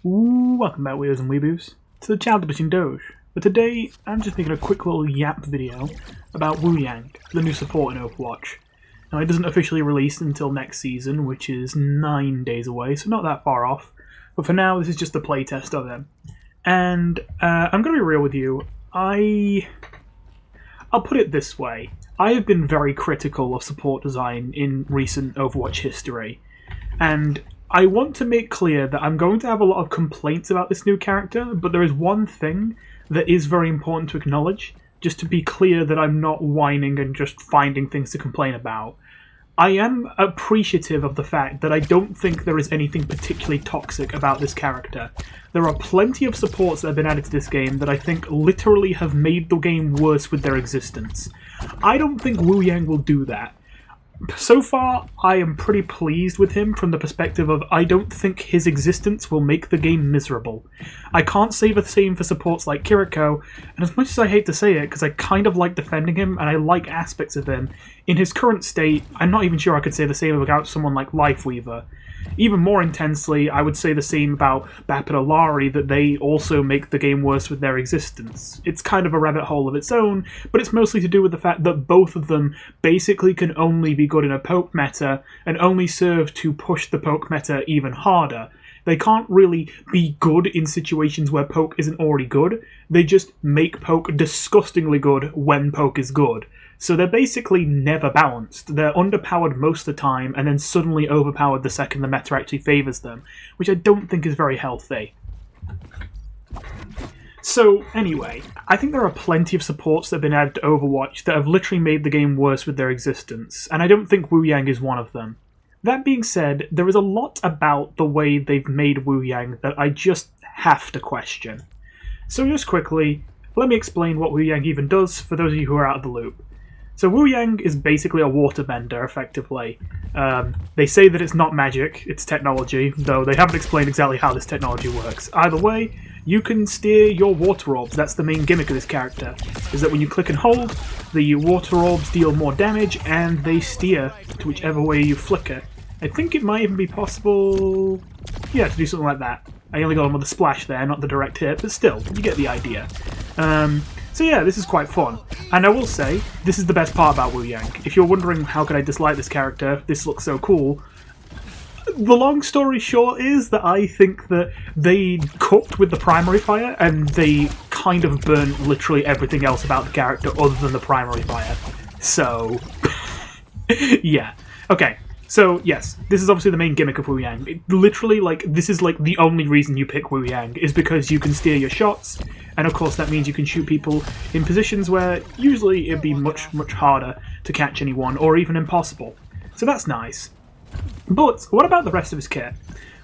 Welcome back, Weirdos and Weeboos, to the channel Publishing Doge. But today, I'm just making a quick little yap video about Wuyang, the new support in Overwatch. Now, it doesn't officially release until next season, which is 9 days away, so not that far off. But for now, this is just a playtest of him. And I'm going to be real with you. I'll put it this way. I have been very critical of support design in recent Overwatch history. And I want to make clear that I'm going to have a lot of complaints about this new character, but there is one thing that is very important to acknowledge, just to be clear that I'm not whining and just finding things to complain about. I am appreciative of the fact that I don't think there is anything particularly toxic about this character. There are plenty of supports that have been added to this game that I think literally have made the game worse with their existence. I don't think Wuyang will do that. So far, I am pretty pleased with him from the perspective of I don't think his existence will make the game miserable. I can't say the same for supports like Kiriko, and as much as I hate to say it, because I kind of like defending him and I like aspects of him, in his current state, I'm not even sure I could say the same about someone like Lifeweaver. Even more intensely, I would say the same about Bap and Alari, that they also make the game worse with their existence. It's kind of a rabbit hole of its own, but it's mostly to do with the fact that both of them basically can only be good in a poke meta, and only serve to push the poke meta even harder. They can't really be good in situations where poke isn't already good, they just make poke disgustingly good when poke is good. So they're basically never balanced. They're underpowered most of the time, and then suddenly overpowered the second the meta actually favours them, which I don't think is very healthy. So, anyway, I think there are plenty of supports that have been added to Overwatch that have literally made the game worse with their existence, and I don't think Wuyang is one of them. That being said, there is a lot about the way they've made Wuyang that I just have to question. So just quickly, let me explain what Wuyang even does for those of you who are out of the loop. So Wuyang is basically a waterbender, effectively. They say that it's not magic, it's technology, though they haven't explained exactly how this technology works. Either way, you can steer your water orbs. That's the main gimmick of this character, is that when you click and hold, the water orbs deal more damage, and they steer to whichever way you flick it. I think it might even be possible, yeah, to do something like that. I only got them with a splash there, not the direct hit, but still, you get the idea. So yeah, this is quite fun. And I will say, this is the best part about Wuyang. If you're wondering how could I dislike this character, this looks so cool, the long story short is that I think that they cooked with the primary fire, and they kind of burnt literally everything else about the character other than the primary fire. So, yeah. Okay. So, yes, this is obviously the main gimmick of Wuyang. Literally, this is, the only reason you pick Wuyang, is because you can steer your shots, and of course that means you can shoot people in positions where usually it'd be much, much harder to catch anyone, or even impossible. So that's nice. But, what about the rest of his kit?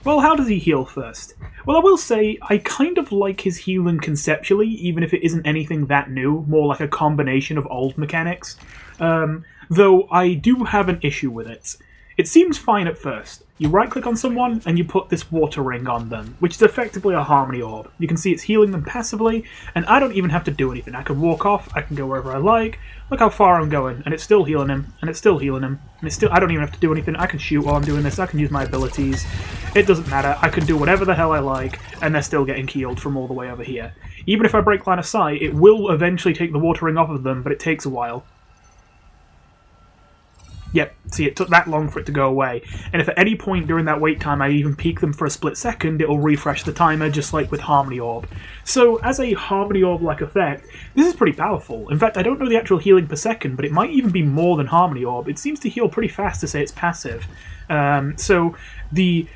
Well, how does he heal first? Well, I will say, I kind of like his healing conceptually, even if it isn't anything that new, more like a combination of old mechanics. Though I do have an issue with it. It seems fine at first. You right-click on someone, and you put this water ring on them, which is effectively a harmony orb. You can see it's healing them passively, and I don't even have to do anything. I can walk off, I can go wherever I like, look how far I'm going, and it's still healing him, and it's still healing him, and it's still, I don't even have to do anything. I can shoot while I'm doing this, I can use my abilities. It doesn't matter, I can do whatever the hell I like, and they're still getting healed from all the way over here. Even if I break line of sight, it will eventually take the water ring off of them, but it takes a while. Yep, see, it took that long for it to go away, and if at any point during that wait time I even peek them for a split second, it'll refresh the timer, just like with Harmony Orb. So, as a Harmony Orb-like effect, this is pretty powerful. In fact, I don't know the actual healing per second, but it might even be more than Harmony Orb. It seems to heal pretty fast to say it's passive. So, the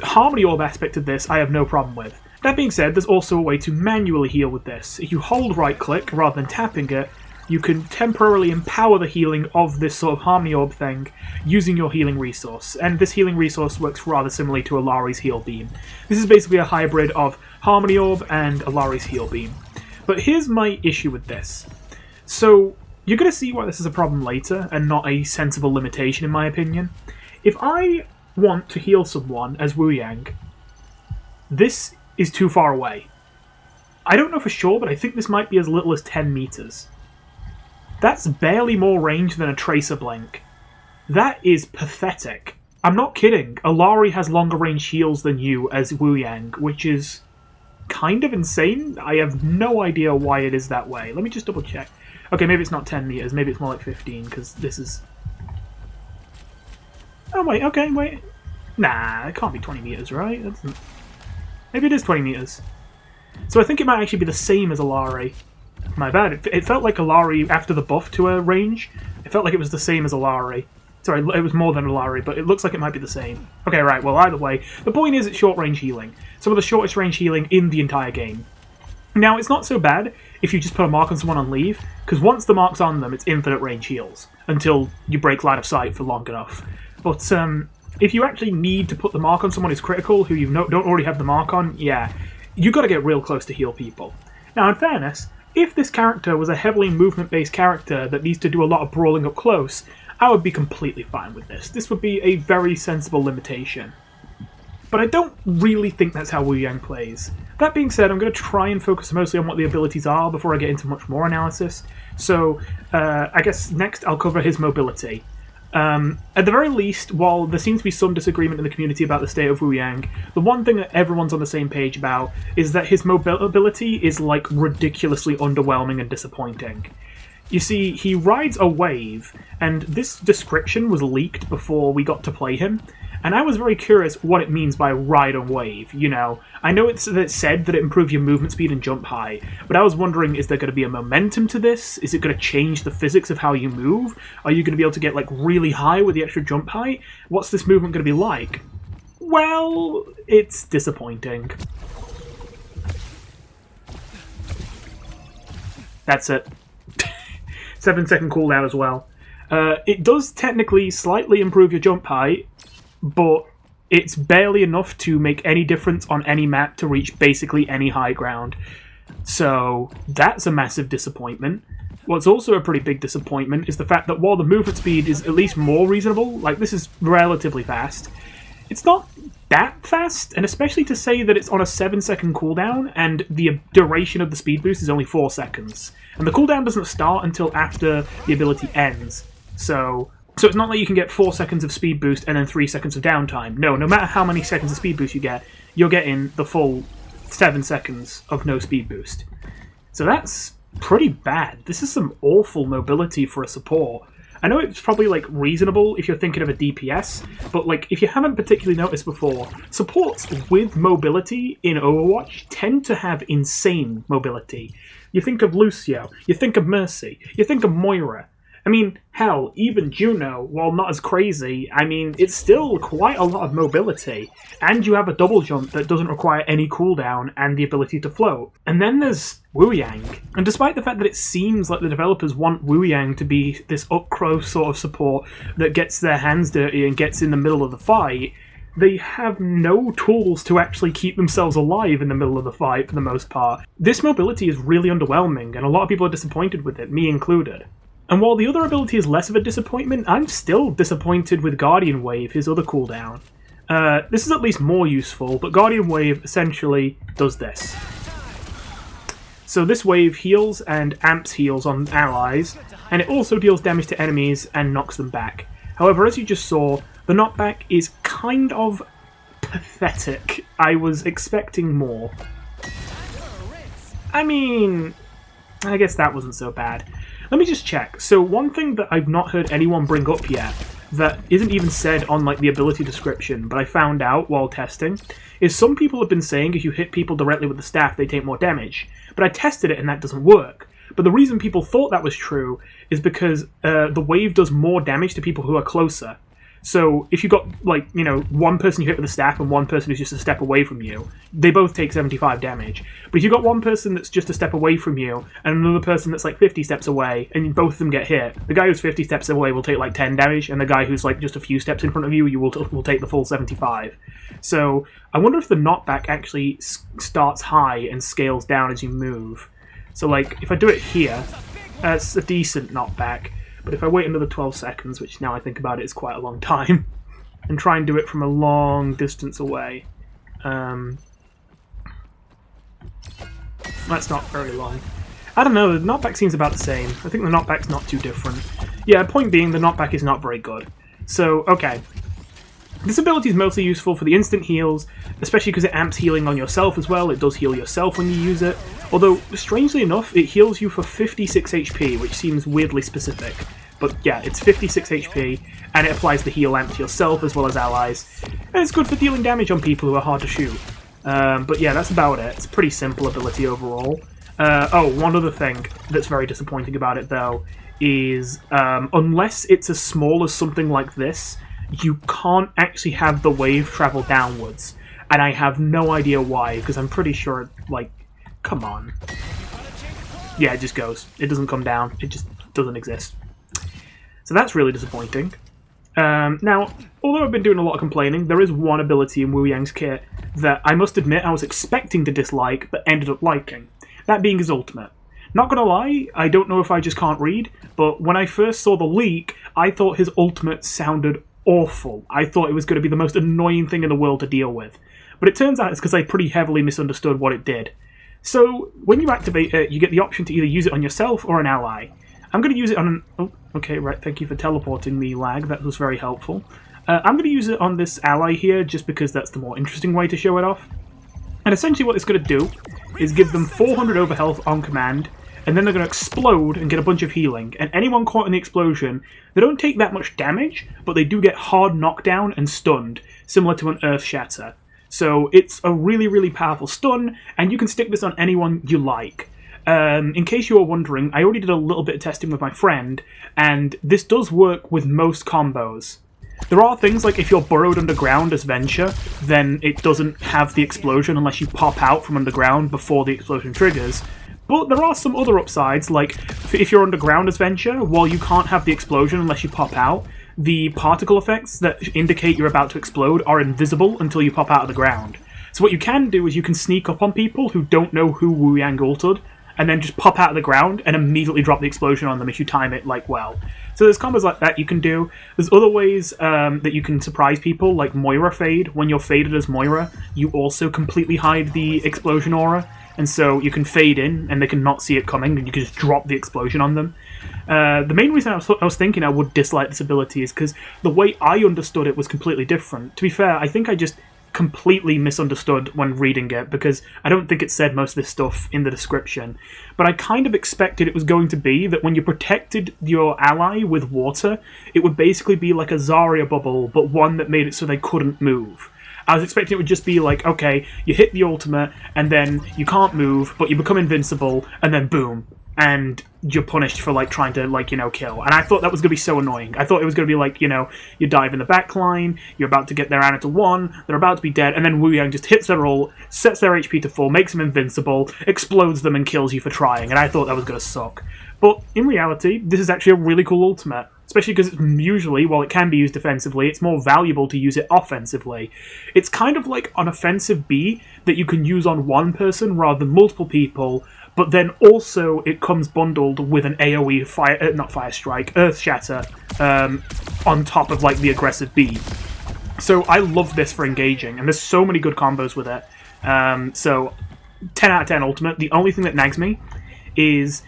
Harmony Orb aspect of this, I have no problem with. That being said, there's also a way to manually heal with this. If you hold right-click, rather than tapping it, you can temporarily empower the healing of this sort of Harmony Orb thing using your healing resource, and this healing resource works rather similarly to Alari's Heal Beam. This is basically a hybrid of Harmony Orb and Alari's Heal Beam. But here's my issue with this. So, you're going to see why this is a problem later, and not a sensible limitation in my opinion. If I want to heal someone as Wuyang, this is too far away. I don't know for sure, but I think this might be as little as 10 meters. That's barely more range than a Tracer Blink. That is pathetic. I'm not kidding. Alari has longer range heals than you as Wuyang, which is kind of insane. I have no idea why it is that way. Let me just double check. Okay, maybe it's not 10 meters. Maybe it's more like 15, because this is... Oh, wait, okay, wait. Nah, it can't be 20 meters, right? Maybe it is 20 meters. So I think it might actually be the same as Alari. My bad. It felt like Alari, after the buff to her range, it felt like it was the same as Alari. Sorry, it was more than Alari, but it looks like it might be the same. Okay, right, well, either way, the point is it's short-range healing. Some of the shortest range healing in the entire game. Now, it's not so bad if you just put a mark on someone on leave, because once the mark's on them, it's infinite range heals, until you break line of sight for long enough. But if you actually need to put the mark on someone who's critical, who you don't already have the mark on, yeah, you got to get real close to heal people. Now, in fairness, if this character was a heavily movement-based character that needs to do a lot of brawling up close, I would be completely fine with this. This would be a very sensible limitation. But I don't really think that's how Wuyang plays. That being said, I'm going to try and focus mostly on what the abilities are before I get into much more analysis. So, I guess next I'll cover his mobility. At the very least, while there seems to be some disagreement in the community about the state of Wuyang, the one thing that everyone's on the same page about is that his mobility is, like, ridiculously underwhelming and disappointing. You see, he rides a wave, and this description was leaked before we got to play him, and I was very curious what it means by ride a wave, you know. I know it's said that it improves your movement speed and jump high, but I was wondering, is there going to be a momentum to this? Is it going to change the physics of how you move? Are you going to be able to get, like, really high with the extra jump height? What's this movement going to be like? Well, it's disappointing. That's it. 7-second cooldown as well. It does technically slightly improve your jump height, but it's barely enough to make any difference on any map to reach basically any high ground. So that's a massive disappointment. What's also a pretty big disappointment is the fact that while the movement speed is at least more reasonable, like this is relatively fast, it's not that fast, and especially to say that it's on a 7-second cooldown and the duration of the speed boost is only 4 seconds. And the cooldown doesn't start until after the ability ends. So it's not like you can get 4 seconds of speed boost and then 3 seconds of downtime. No matter how many seconds of speed boost you get, you're getting the full 7 seconds of no speed boost. So that's pretty bad. This is some awful mobility for a support. I know it's probably, like, reasonable if you're thinking of a DPS, but, like, if you haven't particularly noticed before, supports with mobility in Overwatch tend to have insane mobility. You think of Lucio, you think of Mercy, you think of Moira. I mean, hell, even Juno, while not as crazy, I mean, it's still quite a lot of mobility. And you have a double jump that doesn't require any cooldown and the ability to float. And then there's Wuyang. And despite the fact that it seems like the developers want Wuyang to be this up-close sort of support that gets their hands dirty and gets in the middle of the fight, they have no tools to actually keep themselves alive in the middle of the fight for the most part. This mobility is really underwhelming, and a lot of people are disappointed with it, me included. And while the other ability is less of a disappointment, I'm still disappointed with Guardian Wave, his other cooldown. This is at least more useful, but Guardian Wave essentially does this. So this wave heals and amps heals on allies, and it also deals damage to enemies and knocks them back. However, as you just saw, the knockback is kind of pathetic. I was expecting more. I mean, I guess that wasn't so bad. Let me just check. So one thing that I've not heard anyone bring up yet, that isn't even said on like the ability description, but I found out while testing, is some people have been saying if you hit people directly with the staff, they take more damage. But I tested it and that doesn't work. But the reason people thought that was true is because the wave does more damage to people who are closer. So if you've got, like, you know, one person you hit with a staff and one person who's just a step away from you, they both take 75 damage. But if you've got one person that's just a step away from you and another person that's like 50 steps away and both of them get hit, the guy who's 50 steps away will take like 10 damage and the guy who's like just a few steps in front of you, will take the full 75. So I wonder if the knockback actually starts high and scales down as you move. So like if I do it here, it's a decent knockback. But if I wait another 12 seconds, which now I think about it is quite a long time, and try and do it from a long distance away, that's not very long. I don't know, the knockback seems about the same. I think the knockback's not too different. Yeah, point being, the knockback is not very good. So, okay. This ability is mostly useful for the instant heals, especially because it amps healing on yourself as well. It does heal yourself when you use it, although, strangely enough, it heals you for 56 HP, which seems weirdly specific. But yeah, it's 56 HP, and it applies the heal amp to yourself as well as allies, and it's good for dealing damage on people who are hard to shoot. But yeah, that's about it. It's a pretty simple ability overall. Oh, one other thing that's very disappointing about it, though, is unless it's as small as something like this, you can't actually have the wave travel downwards. And I have no idea why, because I'm pretty sure, like, come on. Yeah, it just goes. It doesn't come down. It just doesn't exist. So that's really disappointing. Now, although I've been doing a lot of complaining, there is one ability in Wuyang's kit that I must admit I was expecting to dislike, but ended up liking. That being his ultimate. Not gonna lie, I don't know if I just can't read, but when I first saw the leak, I thought his ultimate sounded awful. I thought it was going to be the most annoying thing in the world to deal with. But it turns out it's because I pretty heavily misunderstood what it did. So, when you activate it, you get the option to either use it on yourself or an ally. I'm going to use it on an... Oh, okay, right, thank you for teleporting me, lag. That was very helpful. I'm going to use it on this ally here, just because that's the more interesting way to show it off. And essentially what it's going to do is give them 400 overhealth on command, and then they're going to explode and get a bunch of healing. And anyone caught in the explosion, they don't take that much damage, but they do get hard knockdown and stunned, similar to an Earth Shatter. So it's a really, really powerful stun, and you can stick this on anyone you like. In case you were wondering, I already did a little bit of testing with my friend, and this does work with most combos. There are things like if you're burrowed underground as Venture, then it doesn't have the explosion unless you pop out from underground before the explosion triggers. But there are some other upsides, like if you're underground as Venture, while you can't have the explosion unless you pop out, the particle effects that indicate you're about to explode are invisible until you pop out of the ground. So what you can do is you can sneak up on people who don't know who Wuyang ulted, and then just pop out of the ground and immediately drop the explosion on them if you time it, like, well. So there's combos like that you can do. There's other ways that you can surprise people, like Moira Fade. When you're faded as Moira, you also completely hide the explosion aura, and so you can fade in, and they can not see it coming, and you can just drop the explosion on them. The main reason I was thinking I would dislike this ability is because the way I understood it was completely different. To be fair, I think I just completely misunderstood when reading it, because I don't think it said most of this stuff in the description. But I kind of expected it was going to be that when you protected your ally with water, it would basically be like a Zarya bubble, but one that made it so they couldn't move. I was expecting it would just be like, okay, you hit the ultimate, and then you can't move, but you become invincible, and then boom, and you're punished for, like, trying to, like, you know, kill. And I thought that was going to be so annoying. I thought it was going to be like, you know, you dive in the back line, you're about to get their Ana to 1, they're about to be dead, and then Wuyang just hits their ult, sets their HP to full, makes them invincible, explodes them, and kills you for trying, and I thought that was going to suck. But in reality, this is actually a really cool ultimate. Especially because it's usually, while it can be used defensively, it's more valuable to use it offensively. It's kind of like an offensive B that you can use on one person rather than multiple people, but then also it comes bundled with an AoE Earth Shatter on top of, like, the aggressive B. So I love this for engaging, and there's so many good combos with it. So 10 out of 10 ultimate. The only thing that nags me is...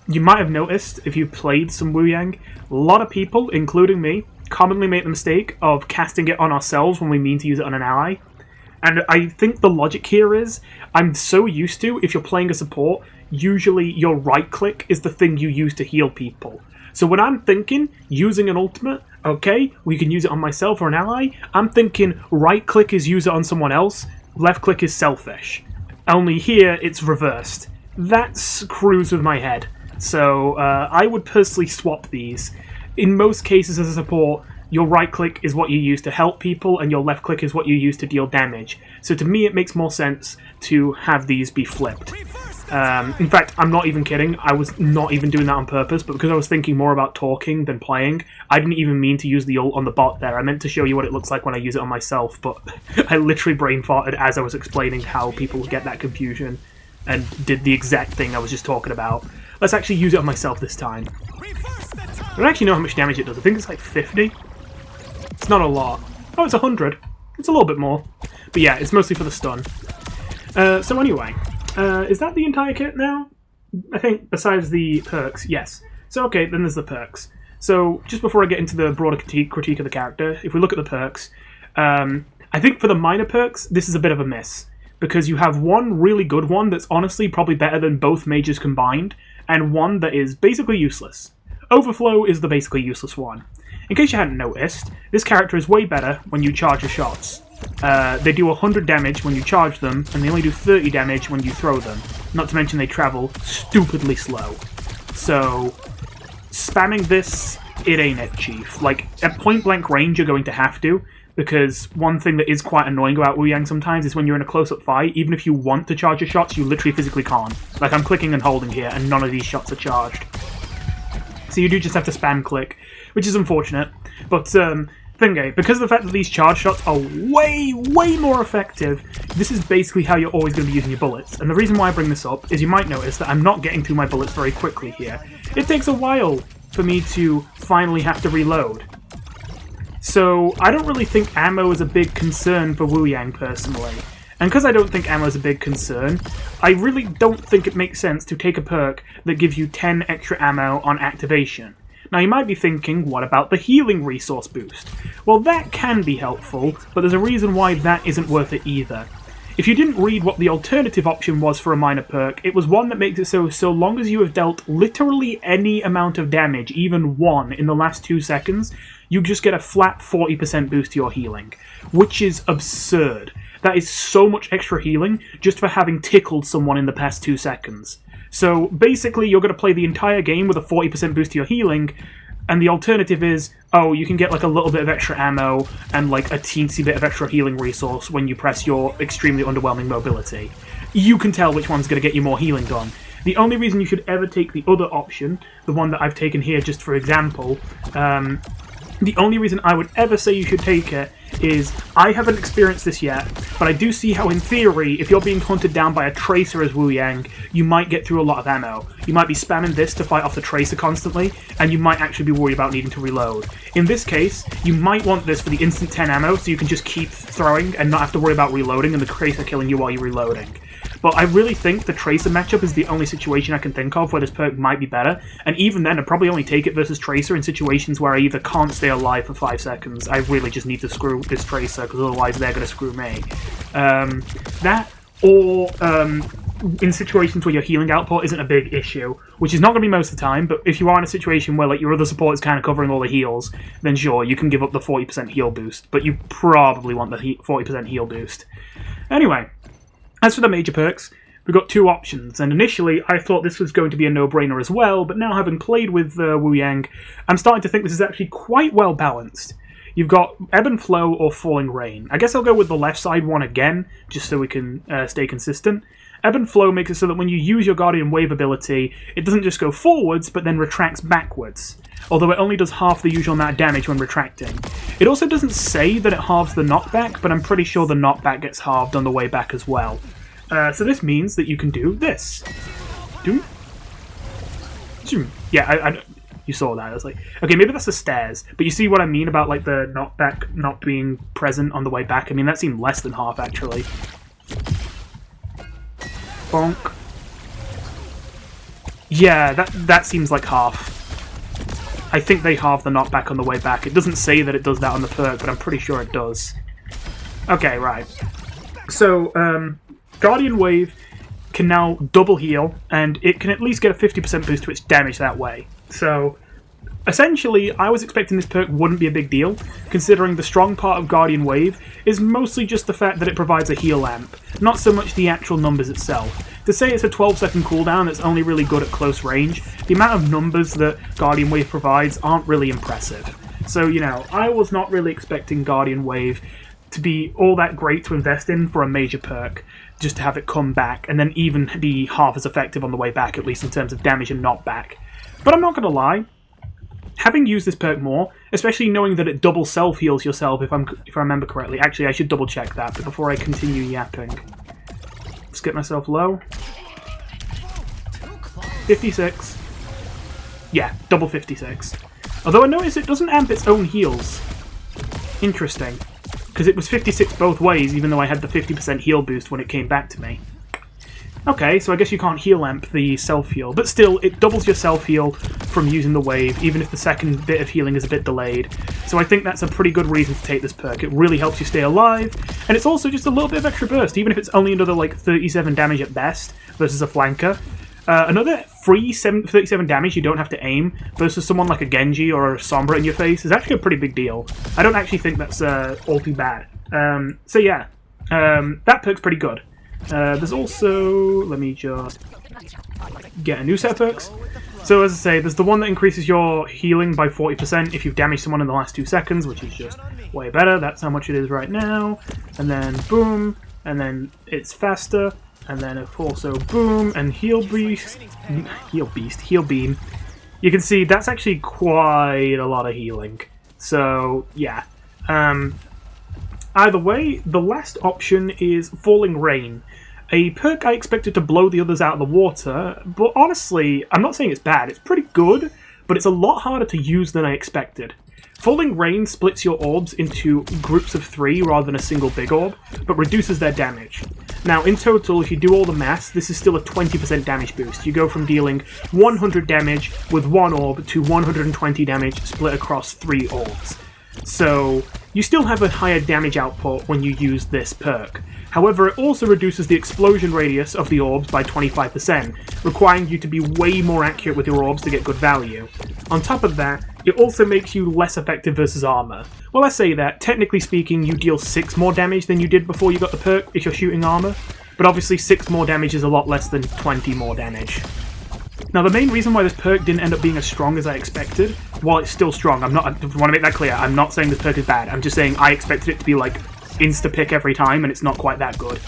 you might have noticed, if you've played some Wuyang, a lot of people, including me, commonly make the mistake of casting it on ourselves when we mean to use it on an ally. And I think the logic here is, I'm so used to, if you're playing a support, usually your right-click is the thing you use to heal people. So when I'm thinking, using an ultimate, okay, we can use it on myself or an ally, I'm thinking right-click is use it on someone else, left-click is selfish. Only here, it's reversed. That screws with my head. So I would personally swap these. In most cases as a support, your right click is what you use to help people and your left click is what you use to deal damage. So to me it makes more sense to have these be flipped. In fact, I'm not even kidding, I was not even doing that on purpose, but because I was thinking more about talking than playing, I didn't even mean to use the ult on the bot there. I meant to show you what it looks like when I use it on myself, but I literally brain farted as I was explaining how people get that confusion and did the exact thing I was just talking about. Let's actually use it on myself this time. I don't actually know how much damage it does. I think it's like 50. It's not a lot. Oh, it's 100. It's a little bit more. But yeah, it's mostly for the stun. So anyway, is that the entire kit now? I think, besides the perks, yes. So okay, then there's the perks. So, just before I get into the broader critique of the character, if we look at the perks, I think for the minor perks, this is a bit of a miss. Because you have one really good one that's honestly probably better than both mages combined, and one that is basically useless. Overflow is the basically useless one. In case you hadn't noticed, this character is way better when you charge your shots. They do 100 damage when you charge them, and they only do 30 damage when you throw them. Not to mention they travel stupidly slow. So, spamming this, it ain't it, Chief. Like, at point-blank range you're going to have to, because one thing that is quite annoying about Wuyang sometimes is when you're in a close-up fight, even if you want to charge your shots, you literally physically can't. Like, I'm clicking and holding here, and none of these shots are charged. So you do just have to spam click, which is unfortunate. But, thingy, because of the fact that these charge shots are way more effective, this is basically how you're always going to be using your bullets. And the reason why I bring this up is you might notice that I'm not getting through my bullets very quickly here. It takes a while for me to finally have to reload. So I don't really think ammo is a big concern for Wuyang personally. And because I don't think ammo is a big concern, I really don't think it makes sense to take a perk that gives you 10 extra ammo on activation. Now you might be thinking, what about the healing resource boost? Well, that can be helpful, but there's a reason why that isn't worth it either. If you didn't read what the alternative option was for a minor perk, it was one that makes it so long as you have dealt literally any amount of damage, even one, in the last 2 seconds, you just get a flat 40% boost to your healing, which is absurd. That is so much extra healing just for having tickled someone in the past 2 seconds. So basically you're going to play the entire game with a 40% boost to your healing, and the alternative is, oh, you can get like a little bit of extra ammo and like a teensy bit of extra healing resource when you press your extremely underwhelming mobility. You can tell which one's going to get you more healing done. The only reason you should ever take the other option, the one that I've taken here just for example, the only reason I would ever say you should take it is, I haven't experienced this yet, but I do see how in theory, if you're being hunted down by a tracer as Wuyang, you might get through a lot of ammo. You might be spamming this to fight off the tracer constantly, and you might actually be worried about needing to reload. In this case, you might want this for the instant 10 ammo, so you can just keep throwing and not have to worry about reloading and the tracer killing you while you're reloading. But I really think the Tracer matchup is the only situation I can think of where this perk might be better, and even then I'd probably only take it versus Tracer in situations where I either can't stay alive for 5 seconds, I really just need to screw this Tracer, because otherwise they're going to screw me. That, or in situations where your healing output isn't a big issue, which is not going to be most of the time, but if you are in a situation where like your other support is kind of covering all the heals, then sure, you can give up the 40% heal boost, but you probably want the 40% heal boost. Anyway, as for the major perks, we've got 2 options, and initially I thought this was going to be a no-brainer as well, but now having played with Wuyang, I'm starting to think this is actually quite well balanced. You've got Ebb and Flow or Falling Rain. I guess I'll go with the left side one again, just so we can stay consistent. Ebb and Flow makes it so that when you use your Guardian Wave ability, it doesn't just go forwards, but then retracts backwards, although it only does half the usual amount of damage when retracting. It also doesn't say that it halves the knockback, but I'm pretty sure the knockback gets halved on the way back as well. So this means that you can do this. Yeah, you saw that. I was like, okay, maybe that's the stairs, but you see what I mean about like the knockback not being present on the way back? I mean, that seemed less than half, actually. Bonk. Yeah, that seems like half. I think they halve the knockback on the way back. It doesn't say that it does that on the perk, but I'm pretty sure it does. Okay, right. So, Guardian Wave can now double heal, and it can at least get a 50% boost to its damage that way. So, essentially, I was expecting this perk wouldn't be a big deal, considering the strong part of Guardian Wave is mostly just the fact that it provides a heal amp, not so much the actual numbers itself. To say it's a 12-second cooldown that's only really good at close range, the amount of numbers that Guardian Wave provides aren't really impressive. So, you know, I was not really expecting Guardian Wave to be all that great to invest in for a major perk, just to have it come back, and then even be half as effective on the way back, at least in terms of damage and knockback. But I'm not going to lie, having used this perk more, especially knowing that it double self-heals yourself, if I remember correctly. Actually, I should double-check that, but before I continue yapping. Let's get myself low. 56. Yeah, double 56. Although I notice it doesn't amp its own heals. Interesting. Because it was 56 both ways, even though I had the 50% heal boost when it came back to me. Okay, so I guess you can't heal amp the self-heal, but still, it doubles your self-heal from using the wave, even if the second bit of healing is a bit delayed. So I think that's a pretty good reason to take this perk. It really helps you stay alive, and it's also just a little bit of extra burst, even if it's only another, like, 37 damage at best versus a flanker. Another free 37 damage you don't have to aim versus someone like a Genji or a Sombra in your face is actually a pretty big deal. I don't actually think that's all too bad. So yeah, that perk's pretty good. There's also, let me just get a new set of perks. So as I say, there's the one that increases your healing by 40% if you've damaged someone in the last 2 seconds, which is just way better. That's how much it is right now. And then boom, and then it's faster, and then also boom, and heal beam. You can see that's actually quite a lot of healing. So yeah. Either way, the last option is Falling Rain. A perk I expected to blow the others out of the water, but honestly, I'm not saying it's bad, it's pretty good, but it's a lot harder to use than I expected. Falling Rain splits your orbs into groups of 3 rather than a single big orb, but reduces their damage. Now, in total, if you do all the maths, this is still a 20% damage boost. You go from dealing 100 damage with 1 orb to 120 damage split across 3 orbs. So, you still have a higher damage output when you use this perk. However, it also reduces the explosion radius of the orbs by 25%, requiring you to be way more accurate with your orbs to get good value. On top of that, it also makes you less effective versus armor. Well, I say that, technically speaking, you deal 6 more damage than you did before you got the perk if you're shooting armor, but obviously 6 more damage is a lot less than 20 more damage. Now, the main reason why this perk didn't end up being as strong as I expected, while it's still strong, I want to make that clear, I'm not saying this perk is bad, I'm just saying I expected it to be like insta-pick every time, and it's not quite that good,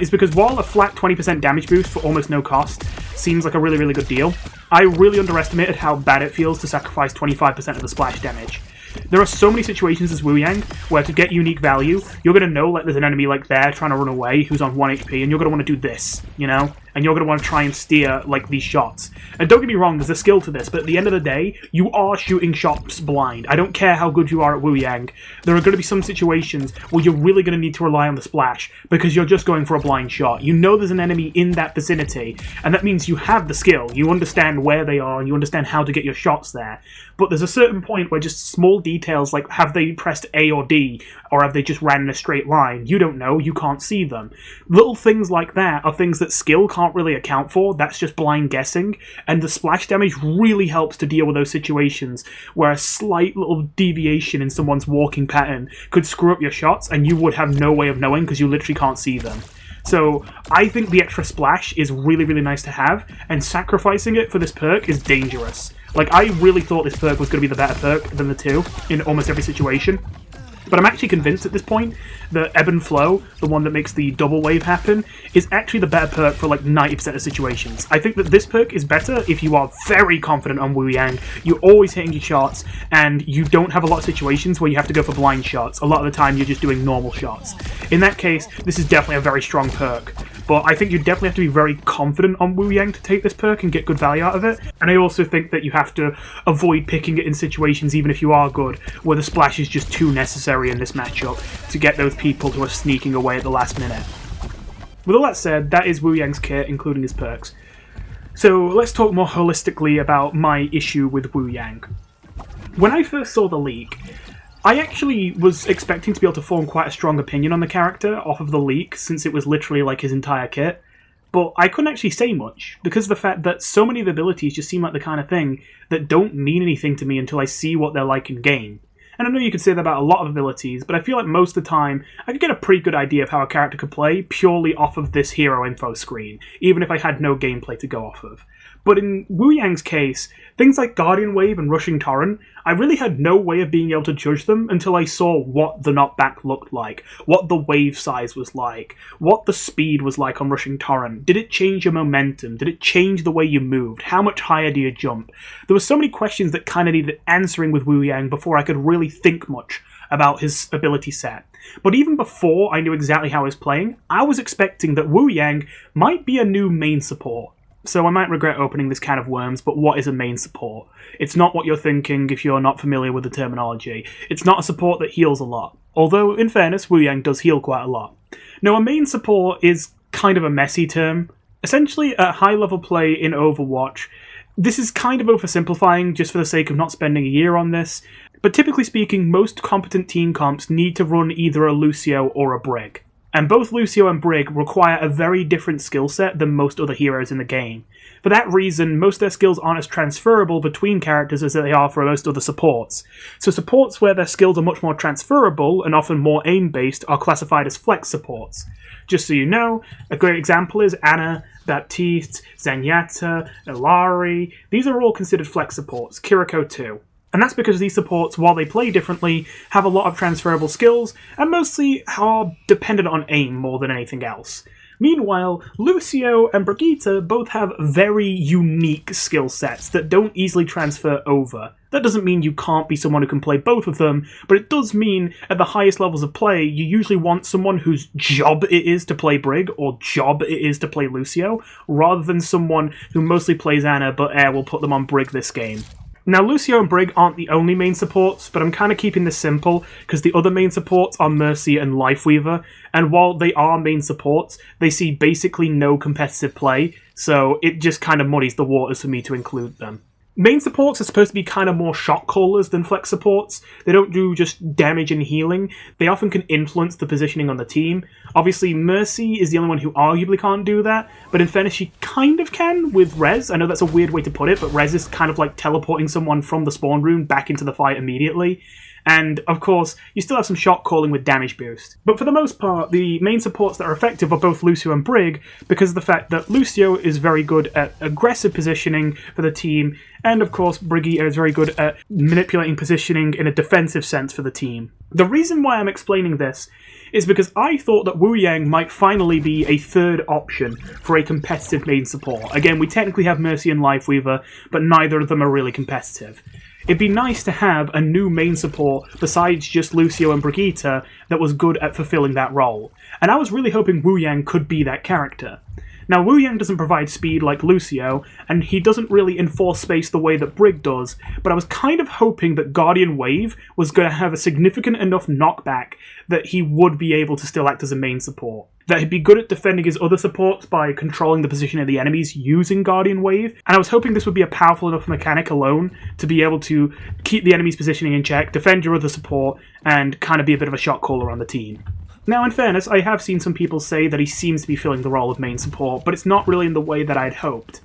is because while a flat 20% damage boost for almost no cost seems like a really, really good deal, I really underestimated how bad it feels to sacrifice 25% of the splash damage. There are so many situations as Wuyang where to get unique value, you're going to know like there's an enemy like there trying to run away who's on 1 HP, and you're going to want to do this, you know? And you're going to want to try and steer like these shots. And don't get me wrong, there's a skill to this, but at the end of the day, you are shooting shots blind. I don't care how good you are at Wuyang. There are going to be some situations where you're really going to need to rely on the splash because you're just going for a blind shot. You know there's an enemy in that vicinity, and that means you have the skill. You understand where they are, and you understand how to get your shots there. But there's a certain point where just small details like have they pressed A or D, or have they just ran in a straight line? You don't know, you can't see them. Little things like that are things that skill can't really account for, that's just blind guessing, and the splash damage really helps to deal with those situations where a slight little deviation in someone's walking pattern could screw up your shots and you would have no way of knowing because you literally can't see them. So I think the extra splash is really, really nice to have, and sacrificing it for this perk is dangerous. Like, I really thought this perk was going to be the better perk than the two in almost every situation. But I'm actually convinced at this point that Ebb and Flow, the one that makes the double wave happen, is actually the better perk for like 90% of situations. I think that this perk is better if you are very confident on Wuyang, you're always hitting your shots, and you don't have a lot of situations where you have to go for blind shots. A lot of the time you're just doing normal shots. In that case, this is definitely a very strong perk. But I think you definitely have to be very confident on Wuyang to take this perk and get good value out of it. And I also think that you have to avoid picking it in situations, even if you are good, where the splash is just too necessary in this matchup to get those people who are sneaking away at the last minute. With all that said, that is Wuyang's kit, including his perks. So let's talk more holistically about my issue with Wuyang. When I first saw the leak, I actually was expecting to be able to form quite a strong opinion on the character off of the leak, since it was literally like his entire kit, but I couldn't actually say much, because of the fact that so many of the abilities just seem like the kind of thing that don't mean anything to me until I see what they're like in game. And I know you could say that about a lot of abilities, but I feel like most of the time I could get a pretty good idea of how a character could play purely off of this hero info screen, even if I had no gameplay to go off of. But in Wuyang's case, things like Guardian Wave and Rushing Torrent, I really had no way of being able to judge them until I saw what the knockback looked like, what the wave size was like, what the speed was like on Rushing Torrent. Did it change your momentum? Did it change the way you moved? How much higher do you jump? There were so many questions that kind of needed answering with Wuyang before I could really think much about his ability set. But even before I knew exactly how he was playing, I was expecting that Wuyang might be a new main support. So I might regret opening this can of worms, but what is a main support? It's not what you're thinking if you're not familiar with the terminology. It's not a support that heals a lot. Although, in fairness, Wuyang does heal quite a lot. Now, a main support is kind of a messy term. Essentially, at high-level play in Overwatch, this is kind of oversimplifying just for the sake of not spending a year on this, but typically speaking, most competent team comps need to run either a Lucio or a Brig. And both Lucio and Brig require a very different skill set than most other heroes in the game. For that reason, most of their skills aren't as transferable between characters as they are for most other supports. So supports where their skills are much more transferable and often more aim-based are classified as flex supports. Just so you know, a great example is Ana, Baptiste, Zenyatta, Ilari. These are all considered flex supports, Kiriko too. And that's because these supports, while they play differently, have a lot of transferable skills, and mostly are dependent on aim more than anything else. Meanwhile, Lucio and Brigitte both have very unique skill sets that don't easily transfer over. That doesn't mean you can't be someone who can play both of them, but it does mean at the highest levels of play, you usually want someone whose job it is to play Brig, or job it is to play Lucio, rather than someone who mostly plays Ana, but will put them on Brig this game. Now, Lucio and Brig aren't the only main supports, but I'm kind of keeping this simple, because the other main supports are Mercy and Lifeweaver, and while they are main supports, they see basically no competitive play, so it just kind of muddies the waters for me to include them. Main supports are supposed to be kind of more shot callers than flex supports. They don't do just damage and healing. They often can influence the positioning on the team. Obviously, Mercy is the only one who arguably can't do that, but in fairness, she kind of can with Res. I know that's a weird way to put it, but Res is kind of like teleporting someone from the spawn room back into the fight immediately. And, of course, you still have some shot calling with damage boost. But for the most part, the main supports that are effective are both Lucio and Brig, because of the fact that Lucio is very good at aggressive positioning for the team, and, of course, Brigitte is very good at manipulating positioning in a defensive sense for the team. The reason why I'm explaining this is because I thought that Wuyang might finally be a third option for a competitive main support. Again, we technically have Mercy and Lifeweaver, but neither of them are really competitive. It'd be nice to have a new main support besides just Lucio and Brigitte that was good at fulfilling that role, and I was really hoping Wuyang could be that character. Now, Wuyang doesn't provide speed like Lucio, and he doesn't really enforce space the way that Brig does, but I was kind of hoping that Guardian Wave was going to have a significant enough knockback that he would be able to still act as a main support. That he'd be good at defending his other supports by controlling the position of the enemies using Guardian Wave, and I was hoping this would be a powerful enough mechanic alone to be able to keep the enemy's positioning in check, defend your other support, and kind of be a bit of a shot caller on the team. Now, in fairness, I have seen some people say that he seems to be filling the role of main support, but it's not really in the way that I'd hoped.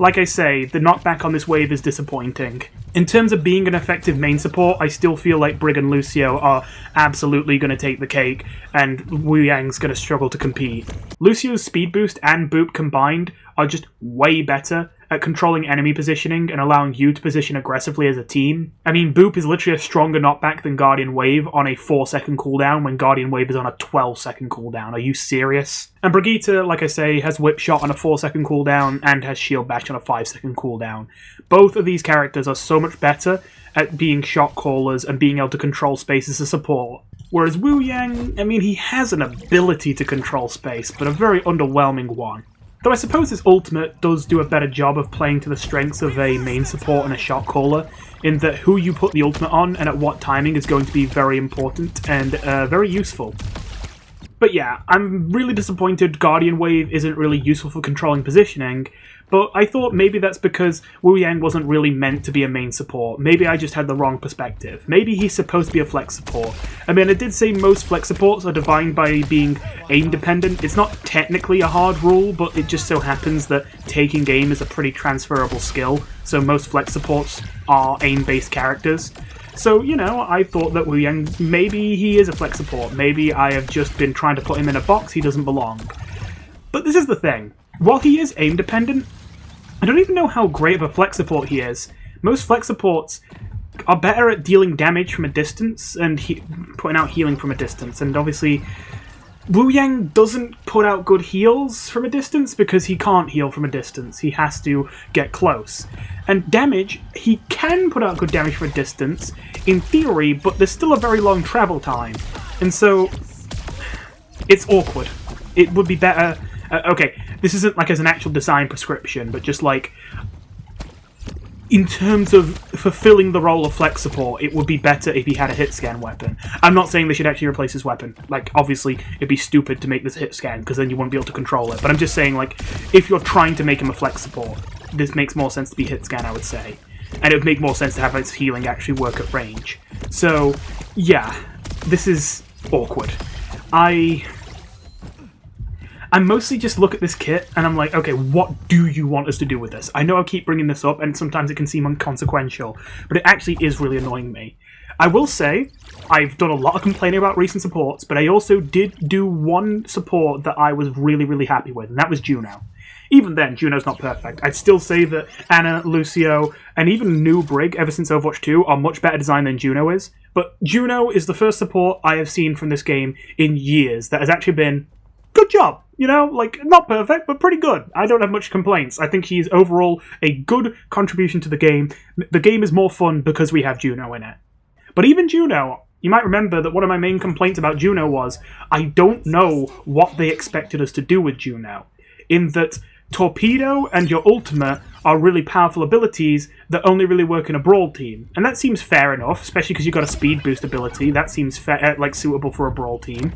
Like I say, the knockback on this wave is disappointing. In terms of being an effective main support, I still feel like Brig and Lucio are absolutely going to take the cake, and Wuyang's going to struggle to compete. Lucio's speed boost and boop combined are just way better at controlling enemy positioning and allowing you to position aggressively as a team. I mean, boop is literally a stronger knockback than Guardian Wave on a 4-second cooldown when Guardian Wave is on a 12-second cooldown. Are you serious? And Brigitte, like I say, has Whip Shot on a 4-second cooldown and has Shield Bash on a 5-second cooldown. Both of these characters are so much better at being shot callers and being able to control space as a support. Whereas Wuyang, I mean, he has an ability to control space, but a very underwhelming one. Though I suppose his ultimate does do a better job of playing to the strengths of a main support and a shot caller, in that who you put the ultimate on and at what timing is going to be very important and very useful. But yeah, I'm really disappointed Guardian Wave isn't really useful for controlling positioning, but I thought maybe that's because Wuyang wasn't really meant to be a main support. Maybe I just had the wrong perspective. Maybe he's supposed to be a flex support. I mean, I did say most flex supports are defined by being aim dependent. It's not technically a hard rule, but it just so happens that taking aim is a pretty transferable skill, so most flex supports are aim-based characters. So, you know, I thought that Wuyang, maybe he is a flex support. Maybe I have just been trying to put him in a box he doesn't belong. But this is the thing. While he is aim dependent, I don't even know how great of a flex support he is. Most flex supports are better at dealing damage from a distance and putting out healing from a distance, and obviously Wuyang doesn't put out good heals from a distance because he can't heal from a distance. He has to get close. And damage, he can put out good damage from a distance, in theory, but there's still a very long travel time. And so, it's awkward. It would be better... okay, this isn't like as an actual design prescription, but just like... in terms of fulfilling the role of flex support, it would be better if he had a hit scan weapon. I'm not saying they should actually replace his weapon. Like, obviously, it'd be stupid to make this a hit scan, because then you wouldn't be able to control it. But I'm just saying, like, if you're trying to make him a flex support, this makes more sense to be hit scan, I would say. And it would make more sense to have his healing actually work at range. So, yeah, this is awkward. I mostly just look at this kit and I'm like, okay, what do you want us to do with this? I know I keep bringing this up and sometimes it can seem inconsequential, but it actually is really annoying me. I will say, I've done a lot of complaining about recent supports, but I also did do one support that I was really, really happy with, and that was Juno. Even then, Juno's not perfect. I'd still say that Ana, Lucio, and even New Brig, ever since Overwatch 2, are much better designed than Juno is. But Juno is the first support I have seen from this game in years that has actually been good job. You know, like, not perfect, but pretty good. I don't have much complaints. I think he's overall a good contribution to the game. The game is more fun because we have Juno in it. But even Juno, you might remember that one of my main complaints about Juno was, I don't know what they expected us to do with Juno. In that, Torpedo and your ultimate are really powerful abilities that only really work in a brawl team. And that seems fair enough, especially because you've got a speed boost ability. That seems fair, like suitable for a brawl team.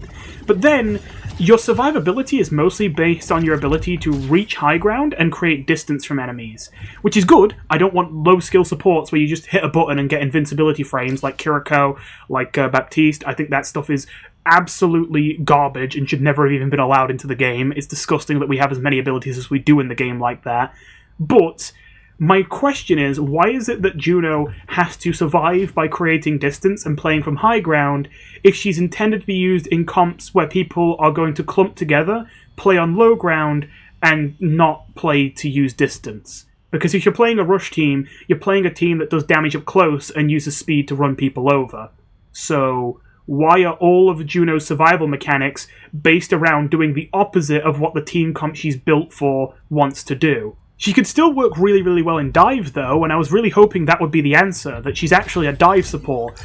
But then, your survivability is mostly based on your ability to reach high ground and create distance from enemies. Which is good. I don't want low skill supports where you just hit a button and get invincibility frames like Kiriko, like Baptiste. I think that stuff is absolutely garbage and should never have even been allowed into the game. It's disgusting that we have as many abilities as we do in the game like that. But my question is, why is it that Juno has to survive by creating distance and playing from high ground if she's intended to be used in comps where people are going to clump together, play on low ground, and not play to use distance? Because if you're playing a rush team, you're playing a team that does damage up close and uses speed to run people over. So why are all of Juno's survival mechanics based around doing the opposite of what the team comp she's built for wants to do? She could still work really, really well in dive, though, and I was really hoping that would be the answer, that she's actually a dive support.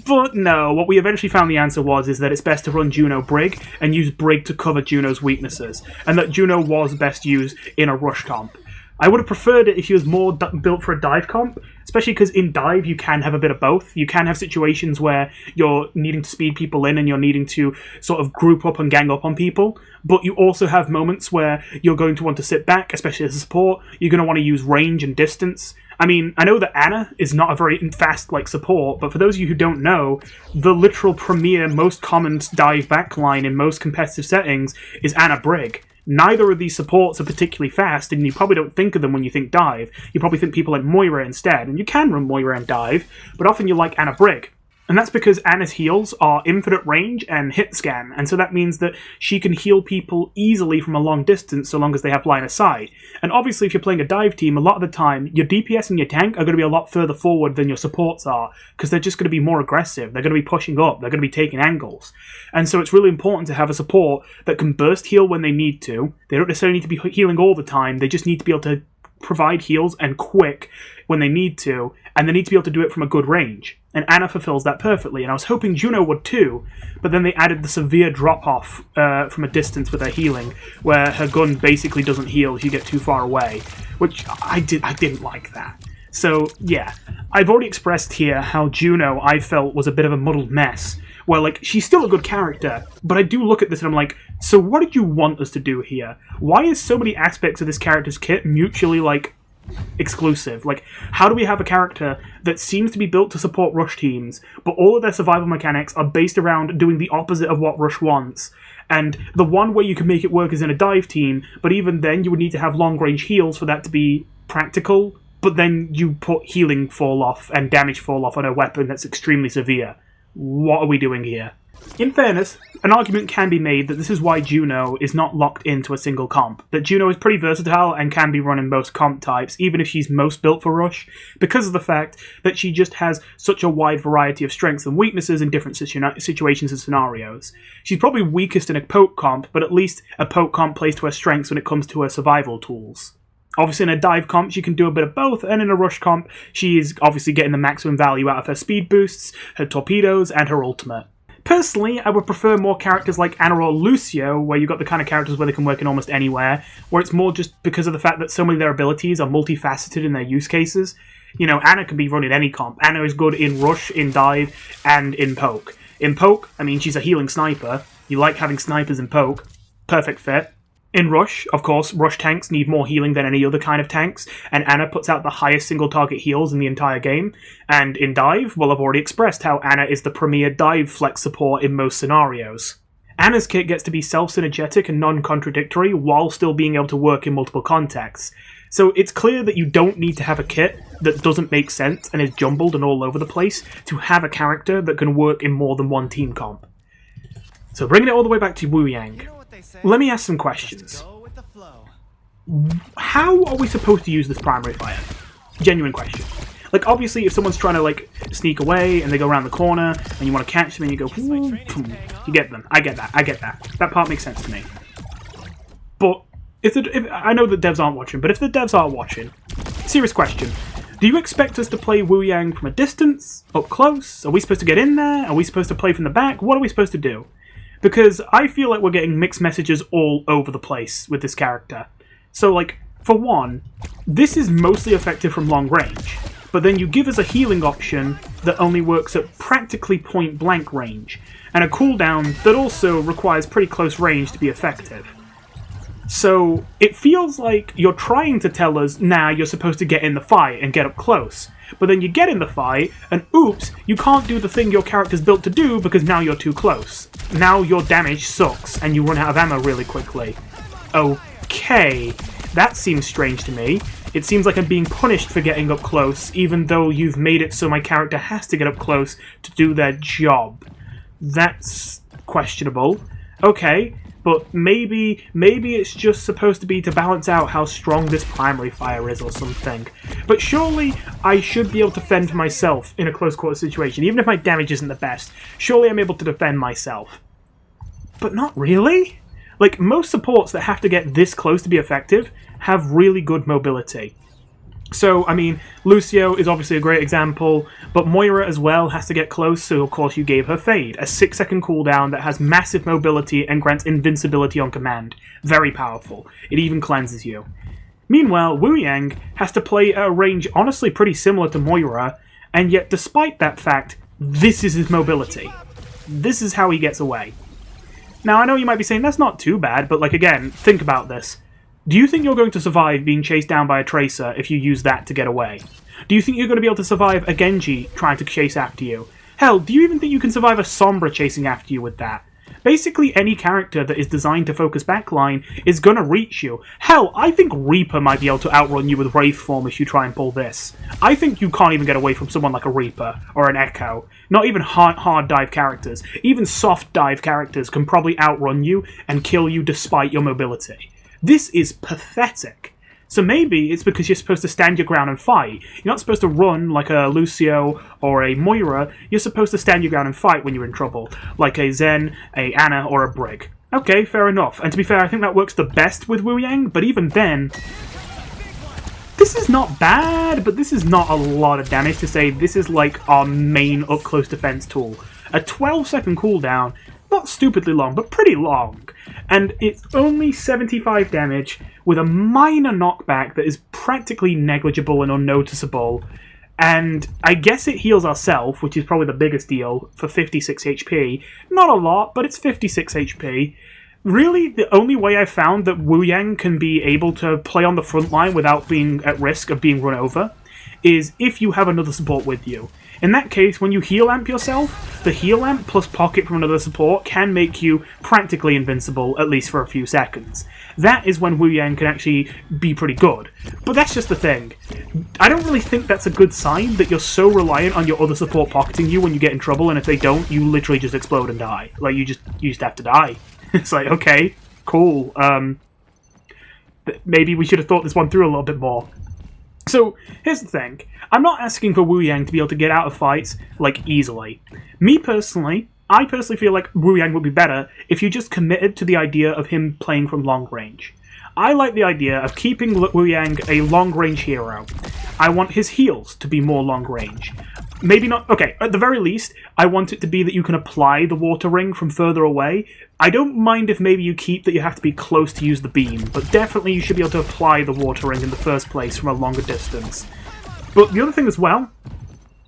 But no, what we eventually found the answer is that it's best to run Juno Brig, and use Brig to cover Juno's weaknesses, and that Juno was best used in a rush comp. I would have preferred it if she was more built for a dive comp, especially because in dive you can have a bit of both. You can have situations where you're needing to speed people in and you're needing to sort of group up and gang up on people, but you also have moments where you're going to want to sit back, especially as a support. You're going to want to use range and distance. I mean, I know that Ana is not a very fast support, but for those of you who don't know, the literal premier, most common dive backline in most competitive settings is Ana Brig. Neither of these supports are particularly fast, and you probably don't think of them when you think dive. You probably think people like Moira instead, and you can run Moira and dive, but often you like Ana Brig. And that's because Ana's heals are infinite range and hit scan, and so that means that she can heal people easily from a long distance so long as they have line of sight. And obviously if you're playing a dive team, a lot of the time, your DPS and your tank are going to be a lot further forward than your supports are, because they're just going to be more aggressive, they're going to be pushing up, they're going to be taking angles. And so it's really important to have a support that can burst heal when they need to. They don't necessarily need to be healing all the time, they just need to be able to provide heals and quick when they need to, and they need to be able to do it from a good range. And Ana fulfills that perfectly, and I was hoping Juno would too, but then they added the severe drop-off from a distance with her healing, where her gun basically doesn't heal if you get too far away, which I didn't like that. So, yeah, I've already expressed here how Juno, I felt, was a bit of a muddled mess, where, she's still a good character, but I do look at this and I'm like, so what did you want us to do here? Why is so many aspects of this character's kit mutually, exclusive? How do we have a character that seems to be built to support rush teams, but all of their survival mechanics are based around doing the opposite of what rush wants? And the one way you can make it work is in a dive team, but even then you would need to have long-range heals for that to be practical, but then you put healing fall off and damage fall off on a weapon that's extremely severe. What are we doing here? In fairness, an argument can be made that this is why Juno is not locked into a single comp, that Juno is pretty versatile and can be run in most comp types, even if she's most built for rush, because of the fact that she just has such a wide variety of strengths and weaknesses in different situations and scenarios. She's probably weakest in a poke comp, but at least a poke comp plays to her strengths when it comes to her survival tools. Obviously in a dive comp she can do a bit of both, and in a rush comp she is obviously getting the maximum value out of her speed boosts, her torpedoes, and her ultimate. Personally, I would prefer more characters like Ana or Lucio, where you've got the kind of characters where they can work in almost anywhere, where it's more just because of the fact that so many of their abilities are multifaceted in their use cases. You know, Ana can be run in any comp. Ana is good in Rush, in Dive, and in Poke. In Poke, I mean, she's a healing sniper. You like having snipers in Poke. Perfect fit. In Rush, of course, Rush tanks need more healing than any other kind of tanks, and Ana puts out the highest single target heals in the entire game. And in Dive, well, I've already expressed how Ana is the premier dive flex support in most scenarios. Ana's kit gets to be self-synergetic and non-contradictory while still being able to work in multiple contexts. So it's clear that you don't need to have a kit that doesn't make sense and is jumbled and all over the place to have a character that can work in more than one team comp. So bringing it all the way back to Wuyang, let me ask some questions. How are we supposed to use this primary fire? Genuine question. Like, obviously, if someone's trying to, like, sneak away and they go around the corner and you want to catch them and you go, boom, boom, you get them. I get that. That part makes sense to me. But, if I know that devs aren't watching, but if the devs are watching, serious question. Do you expect us to play Wuyang from a distance? Up close? Are we supposed to get in there? Are we supposed to play from the back? What are we supposed to do? Because I feel like we're getting mixed messages all over the place with this character. So, like, for one, this is mostly effective from long range, but then you give us a healing option that only works at practically point-blank range, and a cooldown that also requires pretty close range to be effective. So, it feels like you're trying to tell us, nah, you're supposed to get in the fight and get up close. But then you get in the fight, and oops, you can't do the thing your character's built to do because now you're too close. Now your damage sucks, and you run out of ammo really quickly. Okay, that seems strange to me. It seems like I'm being punished for getting up close, even though you've made it so my character has to get up close to do their job. That's questionable. Okay, but maybe it's just supposed to be to balance out how strong this primary fire is or something. But surely I should be able to fend for myself in a close quarter situation, even if my damage isn't the best. Surely I'm able to defend myself. But not really? Like, most supports that have to get this close to be effective have really good mobility. So, I mean, Lucio is obviously a great example, but Moira as well has to get close, so of course you gave her Fade, a 6-second cooldown that has massive mobility and grants invincibility on command. Very powerful. It even cleanses you. Meanwhile, Wuyang has to play at a range honestly pretty similar to Moira, and yet despite that fact, this is his mobility. This is how he gets away. Now, I know you might be saying that's not too bad, but like again, think about this. Do you think you're going to survive being chased down by a Tracer if you use that to get away? Do you think you're going to be able to survive a Genji trying to chase after you? Hell, do you even think you can survive a Sombra chasing after you with that? Basically, any character that is designed to focus backline is going to reach you. Hell, I think Reaper might be able to outrun you with Wraith form if you try and pull this. I think you can't even get away from someone like a Reaper or an Echo. Not even hard dive characters. Even soft dive characters can probably outrun you and kill you despite your mobility. This is pathetic. So maybe it's because you're supposed to stand your ground and fight. You're not supposed to run like a Lucio or a Moira. You're supposed to stand your ground and fight when you're in trouble, like a Zen, a Ana, or a Brig. Okay, fair enough. And to be fair, I think that works the best with Wuyang, but even then, this is not bad, but this is not a lot of damage to say this is like our main up-close defense tool. A 12-second cooldown, not stupidly long, but pretty long. And it's only 75 damage with a minor knockback that is practically negligible and unnoticeable. And I guess it heals ourselves, which is probably the biggest deal, for 56 HP. Not a lot, but it's 56 HP. Really, the only way I've found that Wuyang can be able to play on the front line without being at risk of being run over is if you have another support with you. In that case, when you heal amp yourself, the heal amp plus pocket from another support can make you practically invincible, at least for a few seconds. That is when Wuyang can actually be pretty good. But that's just the thing. I don't really think that's a good sign that you're so reliant on your other support pocketing you when you get in trouble, and if they don't, you literally just explode and die. Like, you just have to die. It's like, okay, cool. Maybe we should have thought this one through a little bit more. So, here's the thing. I'm not asking for Wuyang to be able to get out of fights, like, easily. I personally feel like Wuyang would be better if you just committed to the idea of him playing from long range. I like the idea of keeping Wuyang a long-range hero. I want his heals to be more long-range. Maybe not... Okay, at the very least, I want it to be that you can apply the water ring from further away. I don't mind if maybe you keep that you have to be close to use the beam, but definitely you should be able to apply the water ring in the first place from a longer distance. But the other thing as well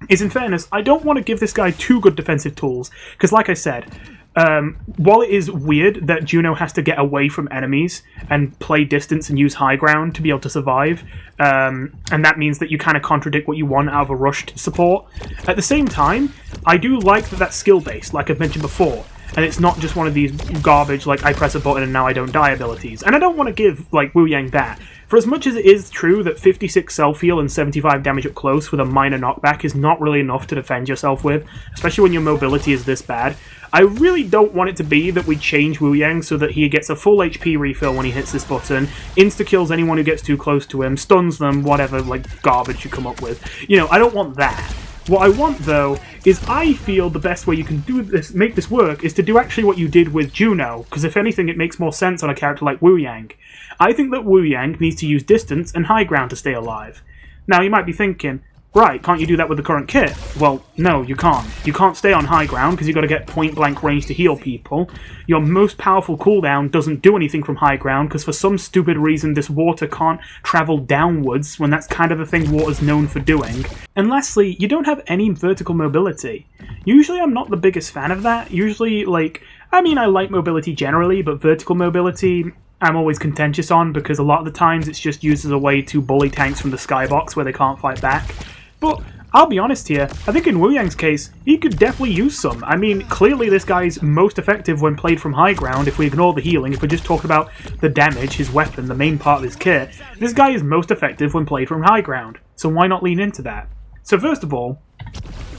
is, in fairness, I don't want to give this guy too good defensive tools, because like I said, while it is weird that Juno has to get away from enemies and play distance and use high ground to be able to survive, and that means that you kind of contradict what you want out of a rushed support, at the same time, I do like that that's skill-based, like I've mentioned before, and it's not just one of these garbage, like, I press a button and now I don't die abilities. And I don't want to give, like, Wuyang that. For as much as it is true that 56 self-heal and 75 damage up close with a minor knockback is not really enough to defend yourself with, especially when your mobility is this bad, I really don't want it to be that we change Wuyang so that he gets a full HP refill when he hits this button, insta-kills anyone who gets too close to him, stuns them, whatever, like, garbage you come up with. You know, I don't want that. What I want, though, is I feel the best way you can do this, make this work, is to do actually what you did with Juno, because if anything, it makes more sense on a character like Wuyang. I think that Wuyang needs to use distance and high ground to stay alive. Now, you might be thinking, right, can't you do that with the current kit? Well, no, you can't. You can't stay on high ground because you've got to get point-blank range to heal people. Your most powerful cooldown doesn't do anything from high ground because for some stupid reason this water can't travel downwards when that's kind of the thing water's known for doing. And lastly, you don't have any vertical mobility. Usually I'm not the biggest fan of that. Usually, like, I mean, I like mobility generally, but vertical mobility I'm always contentious on because a lot of the times it's just used as a way to bully tanks from the skybox where they can't fight back. But I'll be honest here, I think in Wuyang's case, he could definitely use some. I mean, clearly this guy's most effective when played from high ground, if we ignore the healing, if we're just talking about the damage, his weapon, the main part of his kit, this guy is most effective when played from high ground, so why not lean into that? So first of all,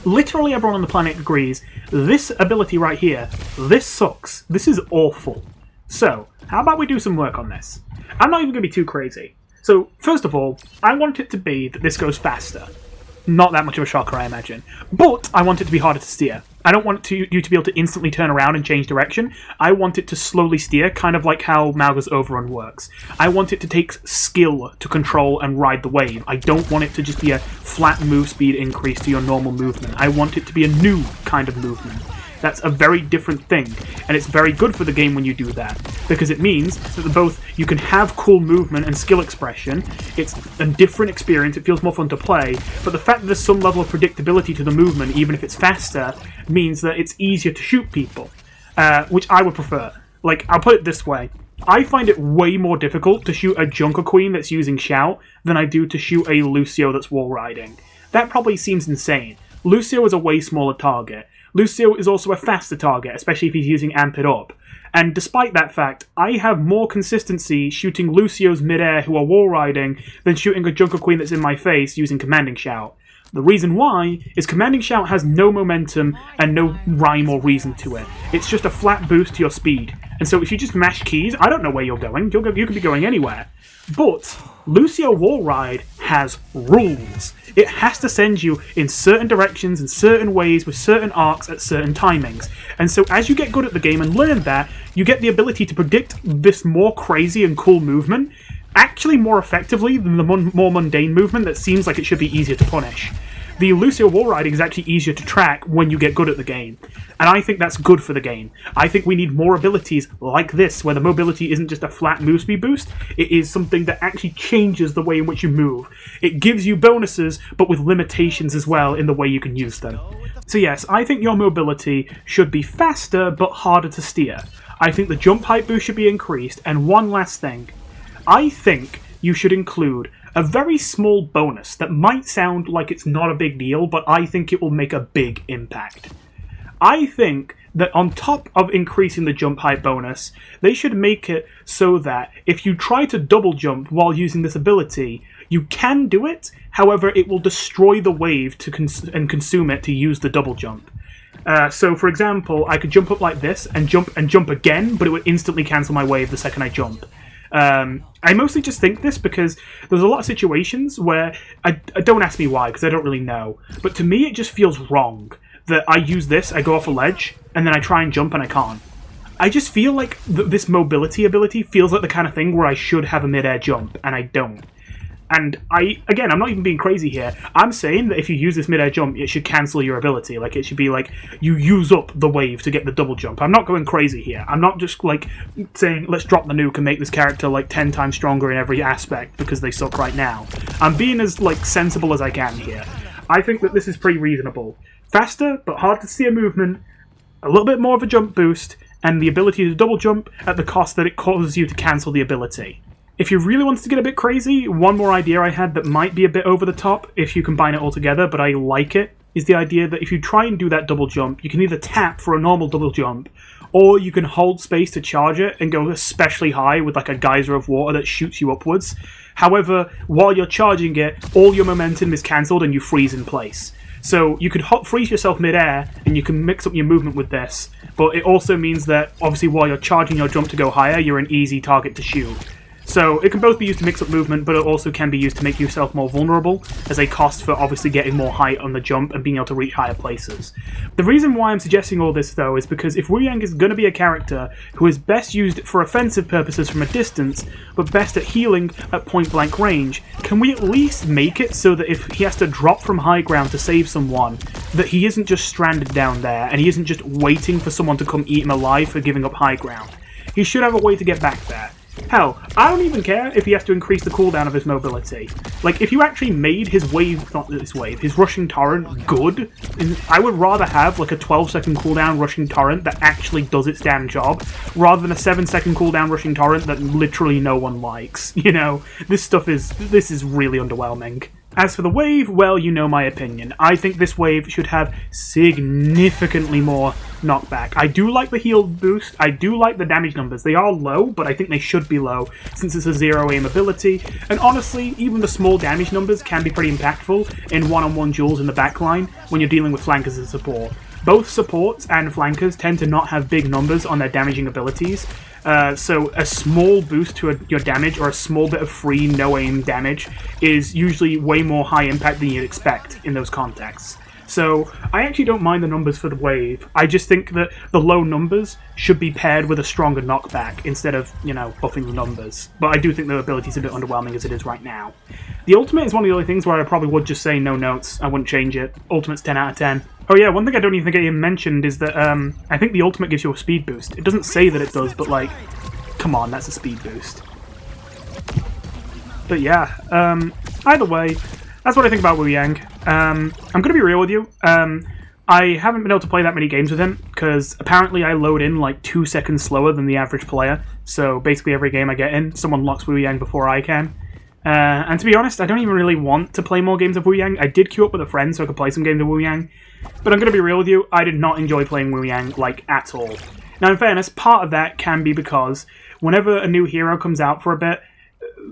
literally everyone on the planet agrees, this ability right here, this sucks. This is awful. So, how about we do some work on this? I'm not even going to be too crazy. So, first of all, I want it to be that this goes faster. Not that much of a shocker, I imagine. But I want it to be harder to steer. I don't want you to be able to instantly turn around and change direction. I want it to slowly steer, kind of like how Mauga's Overrun works. I want it to take skill to control and ride the wave. I don't want it to just be a flat move speed increase to your normal movement. I want it to be a new kind of movement. That's a very different thing, and it's very good for the game when you do that, because it means that both you can have cool movement and skill expression, it's a different experience, it feels more fun to play, but the fact that there's some level of predictability to the movement, even if it's faster, means that it's easier to shoot people, which I would prefer. Like, I'll put it this way, I find it way more difficult to shoot a Junker Queen that's using Shout than I do to shoot a Lucio that's wall riding. That probably seems insane. Lucio is a way smaller target. Lucio is also a faster target, especially if he's using Amp It Up. And despite that fact, I have more consistency shooting Lucios mid-air who are wall riding than shooting a Junker Queen that's in my face using Commanding Shout. The reason why is Commanding Shout has no momentum and no rhyme or reason to it. It's just a flat boost to your speed. And so if you just mash keys, I don't know where you're going. You could be going anywhere. But Lucio Wall Ride has rules. It has to send you in certain directions, in certain ways, with certain arcs at certain timings. And so as you get good at the game and learn that, you get the ability to predict this more crazy and cool movement actually more effectively than the more mundane movement that seems like it should be easier to punish. The Lucio wall riding is actually easier to track when you get good at the game, and I think that's good for the game. I think we need more abilities like this, where the mobility isn't just a flat move speed boost, it is something that actually changes the way in which you move. It gives you bonuses, but with limitations as well in the way you can use them. So yes, I think your mobility should be faster, but harder to steer. I think the jump height boost should be increased, and one last thing. I think you should include a very small bonus that might sound like it's not a big deal, but I think it will make a big impact. I think that on top of increasing the jump height bonus, they should make it so that if you try to double jump while using this ability, you can do it, however it will destroy the wave to consume it to use the double jump. So for example, I could jump up like this and jump again, but it would instantly cancel my wave the second I jump. I mostly just think this because there's a lot of situations where, I don't ask me why, because I don't really know, but to me it just feels wrong that I use this, I go off a ledge, and then I try and jump and I can't. I just feel like this mobility ability feels like the kind of thing where I should have a mid-air jump, and I don't. And again, I'm not even being crazy here. I'm saying that if you use this mid-air jump, it should cancel your ability. Like, it should be like, you use up the wave to get the double jump. I'm not going crazy here. I'm not just, like, saying, let's drop the nuke and make this character, like, 10 times stronger in every aspect because they suck right now. I'm being as, like, sensible as I can here. I think that this is pretty reasonable. Faster, but hard to steer movement, a little bit more of a jump boost, and the ability to double jump at the cost that it causes you to cancel the ability. If you really want to get a bit crazy, one more idea I had that might be a bit over the top if you combine it all together, but I like it, is the idea that if you try and do that double jump, you can either tap for a normal double jump, or you can hold space to charge it and go especially high with like a geyser of water that shoots you upwards. However, while you're charging it, all your momentum is cancelled and you freeze in place. So you could freeze yourself mid-air, and you can mix up your movement with this, but it also means that, obviously, while you're charging your jump to go higher, you're an easy target to shoot. So it can both be used to mix up movement, but it also can be used to make yourself more vulnerable, as a cost for obviously getting more height on the jump and being able to reach higher places. The reason why I'm suggesting all this, though, is because if Wuyang is going to be a character who is best used for offensive purposes from a distance, but best at healing at point-blank range, can we at least make it so that if he has to drop from high ground to save someone, that he isn't just stranded down there, and he isn't just waiting for someone to come eat him alive for giving up high ground? He should have a way to get back there. Hell, I don't even care if he has to increase the cooldown of his mobility. Like, if you actually made his his rushing torrent good, I would rather have, like, a 12-second cooldown rushing torrent that actually does its damn job, rather than a 7-second cooldown rushing torrent that literally no one likes. You know, this is really underwhelming. As for the wave, well, you know my opinion. I think this wave should have significantly more knockback. I do like the heal boost, I do like the damage numbers. They are low, but I think they should be low, since it's a zero aim ability, and honestly, even the small damage numbers can be pretty impactful in one-on-one duels in the backline when you're dealing with flankers and support. Both supports and flankers tend to not have big numbers on their damaging abilities, so a small boost to your damage, or a small bit of free no-aim damage, is usually way more high impact than you'd expect in those contexts. So I actually don't mind the numbers for the wave. I just think that the low numbers should be paired with a stronger knockback instead of, you know, buffing the numbers. But I do think the ability's a bit underwhelming as it is right now. The ultimate is one of the only things where I probably would just say no notes. I wouldn't change it. Ultimate's 10 out of 10. Oh yeah, one thing I don't even think I even mentioned is that I think the ultimate gives you a speed boost. It doesn't say that it does, but like, come on, that's a speed boost. But yeah, either way, that's what I think about Wuyang. I'm going to be real with you. I haven't been able to play that many games with him, because apparently I load in like 2 seconds slower than the average player. So basically every game I get in, someone locks Wuyang before I can. And to be honest, I don't even really want to play more games of Wuyang. I did queue up with a friend so I could play some games of Wuyang. But I'm going to be real with you, I did not enjoy playing Wuyang, like, at all. Now, in fairness, part of that can be because whenever a new hero comes out for a bit,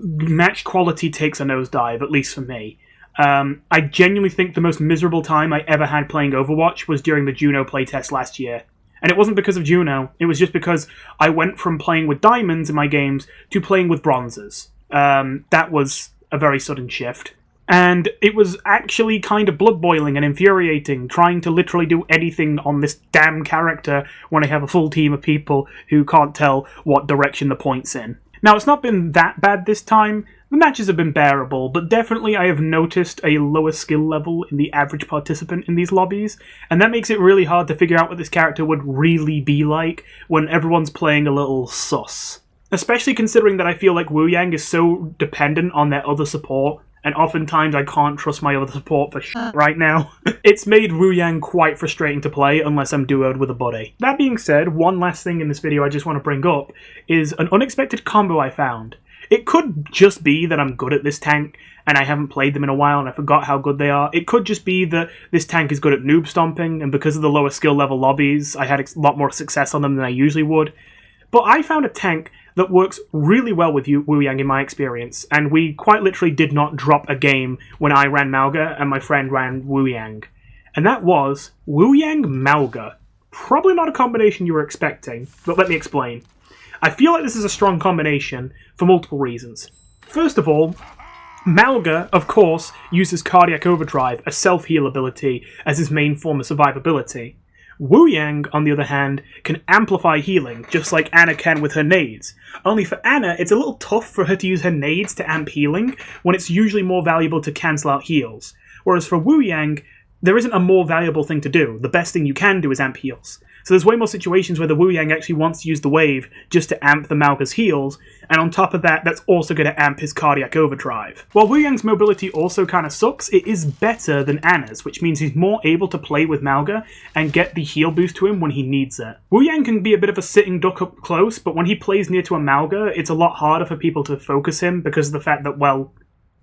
match quality takes a nosedive, at least for me. I genuinely think the most miserable time I ever had playing Overwatch was during the Juno playtest last year. And it wasn't because of Juno, it was just because I went from playing with diamonds in my games to playing with bronzes. That was a very sudden shift. And it was actually kind of blood-boiling and infuriating, trying to literally do anything on this damn character when I have a full team of people who can't tell what direction the point's in. Now, it's not been that bad this time. The matches have been bearable, but definitely I have noticed a lower skill level in the average participant in these lobbies, and that makes it really hard to figure out what this character would really be like when everyone's playing a little sus. Especially considering that I feel like Wuyang is so dependent on their other support, and oftentimes I can't trust my other support for shit right now. It's made Wuyang quite frustrating to play unless I'm duoed with a buddy. That being said, one last thing in this video I just want to bring up is an unexpected combo I found. It could just be that I'm good at this tank, and I haven't played them in a while and I forgot how good they are. It could just be that this tank is good at noob stomping, and because of the lower skill level lobbies, I had a lot more success on them than I usually would. But I found a tank that works really well with Wuyang in my experience, and we quite literally did not drop a game when I ran Mauga and my friend ran Wuyang. And that was Wuyang Mauga. Probably not a combination you were expecting, but let me explain. I feel like this is a strong combination for multiple reasons. First of all, Mauga, of course, uses Cardiac Overdrive, a self-heal ability, as his main form of survivability. Wuyang, on the other hand, can amplify healing, just like Anna can with her nades. Only for Anna, it's a little tough for her to use her nades to amp healing, when it's usually more valuable to cancel out heals. Whereas for Wuyang, there isn't a more valuable thing to do. The best thing you can do is amp heals. So there's way more situations where the Wuyang actually wants to use the wave just to amp the Mauga's heals, and on top of that, that's also going to amp his cardiac overdrive. While Wuyang's mobility also kind of sucks, it is better than Anna's, which means he's more able to play with Mauga and get the heal boost to him when he needs it. Wuyang can be a bit of a sitting duck up close, but when he plays near to a Mauga, it's a lot harder for people to focus him because of the fact that, well,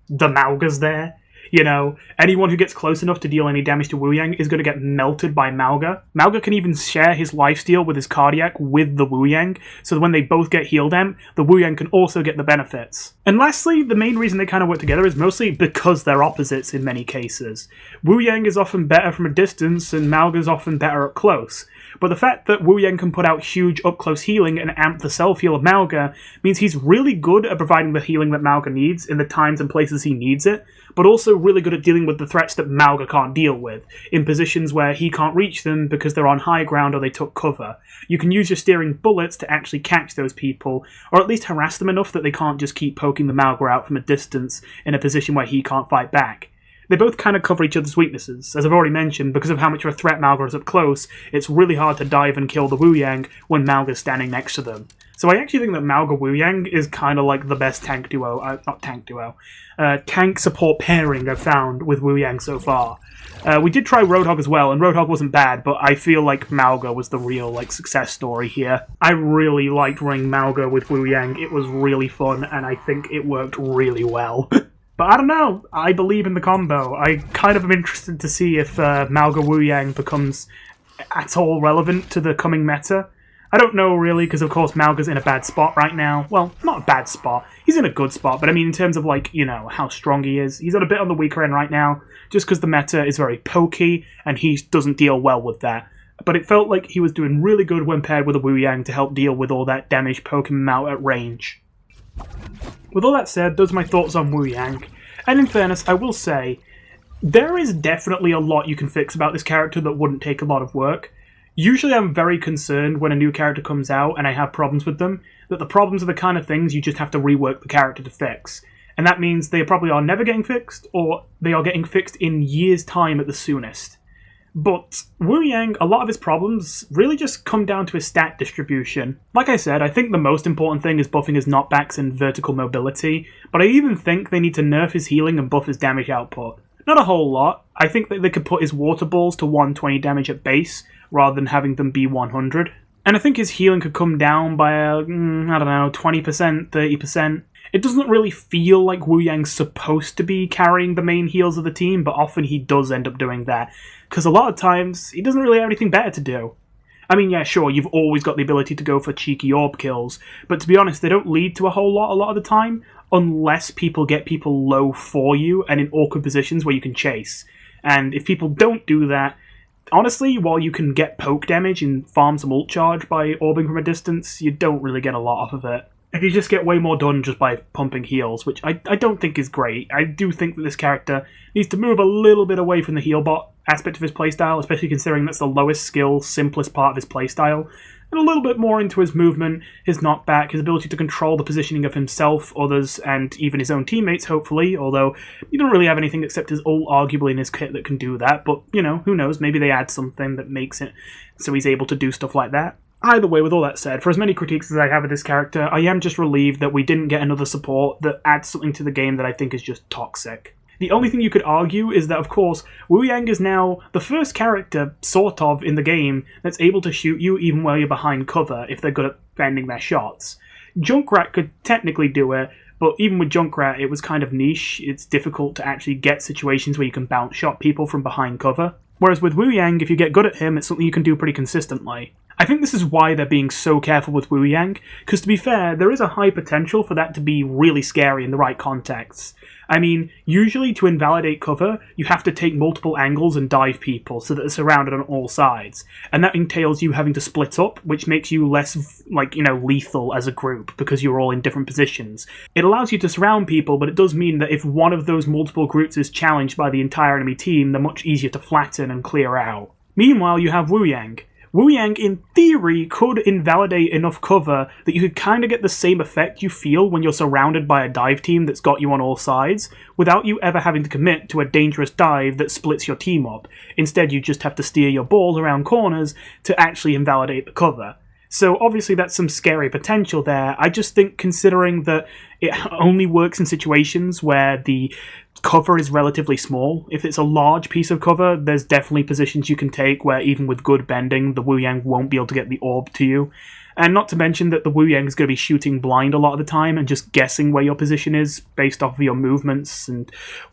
the Mauga's there. You know, anyone who gets close enough to deal any damage to Wuyang is going to get melted by Mauga. Mauga can even share his lifesteal with his cardiac with the Wuyang, so that when they both get healed amp, the Wuyang can also get the benefits. And lastly, the main reason they kind of work together is mostly because they're opposites in many cases. Wuyang is often better from a distance, and Mauga's often better up close. But the fact that Wuyang can put out huge up-close healing and amp the self-heal of Mauga means he's really good at providing the healing that Mauga needs in the times and places he needs it, but also really good at dealing with the threats that Mauga can't deal with, in positions where he can't reach them because they're on high ground or they took cover. You can use your steering bullets to actually catch those people, or at least harass them enough that they can't just keep poking the Mauga out from a distance in a position where he can't fight back. They both kind of cover each other's weaknesses. As I've already mentioned, because of how much of a threat Mauga is up close, it's really hard to dive and kill the Wuyang when Mauga's standing next to them. So I actually think that Mauga Wuyang is kind of like the best tank duo, tank support pairing I've found with Wuyang so far. We did try Roadhog as well, and Roadhog wasn't bad, but I feel like Mauga was the real success story here. I really liked running Mauga with Wuyang. It was really fun, and I think it worked really well. But I don't know, I believe in the combo. I kind of am interested to see if Mauga Wuyang becomes at all relevant to the coming meta. I don't know really, because of course Mauga's in a bad spot right now. Well, not a bad spot, he's in a good spot, but I mean in terms of how strong he is, he's a bit on the weaker end right now, just because the meta is very pokey, and he doesn't deal well with that. But it felt like he was doing really good when paired with a Wuyang to help deal with all that damage poking him out at range. With all that said, those are my thoughts on Wuyang. And in fairness, I will say, there is definitely a lot you can fix about this character that wouldn't take a lot of work. Usually I'm very concerned when a new character comes out and I have problems with them, that the problems are the kind of things you just have to rework the character to fix. And that means they probably are never getting fixed, or they are getting fixed in years' time at the soonest. But Wuyang, a lot of his problems really just come down to his stat distribution. Like I said, I think the most important thing is buffing his knockbacks and vertical mobility, but I even think they need to nerf his healing and buff his damage output. Not a whole lot. I think that they could put his water balls to 120 damage at base, rather than having them be 100. And I think his healing could come down by, 20%, 30%. It doesn't really feel like Wuyang's supposed to be carrying the main heals of the team, but often he does end up doing that, because a lot of times he doesn't really have anything better to do. I mean, yeah, sure, you've always got the ability to go for cheeky orb kills, but to be honest, they don't lead to a whole lot of the time, unless people get people low for you and in awkward positions where you can chase. And if people don't do that, honestly, while you can get poke damage and farm some ult charge by orbing from a distance, you don't really get a lot off of it. And you just get way more done just by pumping heals, which I don't think is great. I do think that this character needs to move a little bit away from the heal bot aspect of his playstyle, especially considering that's the lowest skill, simplest part of his playstyle, and a little bit more into his movement, his knockback, his ability to control the positioning of himself, others, and even his own teammates, hopefully, although you don't really have anything except his ult arguably in his kit that can do that, but, who knows, maybe they add something that makes it so he's able to do stuff like that. Either way, with all that said, for as many critiques as I have of this character, I am just relieved that we didn't get another support that adds something to the game that I think is just toxic. The only thing you could argue is that, of course, Wuyang is now the first character, sort of, in the game that's able to shoot you even while you're behind cover, if they're good at fending their shots. Junkrat could technically do it, but even with Junkrat, it was kind of niche. It's difficult to actually get situations where you can bounce shot people from behind cover. Whereas with Wuyang, if you get good at him, it's something you can do pretty consistently. I think this is why they're being so careful with Wuyang, because to be fair, there is a high potential for that to be really scary in the right contexts. I mean, usually to invalidate cover, you have to take multiple angles and dive people so that they're surrounded on all sides. And that entails you having to split up, which makes you less, lethal as a group, because you're all in different positions. It allows you to surround people, but it does mean that if one of those multiple groups is challenged by the entire enemy team, they're much easier to flatten and clear out. Meanwhile, you have Wuyang. Wuyang, in theory, could invalidate enough cover that you could kind of get the same effect you feel when you're surrounded by a dive team that's got you on all sides, without you ever having to commit to a dangerous dive that splits your team up. Instead, you just have to steer your balls around corners to actually invalidate the cover. So obviously that's some scary potential there. I just think, considering that it only works in situations where the cover is relatively small, if it's a large piece of cover, there's definitely positions you can take where even with good bending, the Wuyang won't be able to get the orb to you. And not to mention that the Wuyang is going to be shooting blind a lot of the time and just guessing where your position is based off of your movements and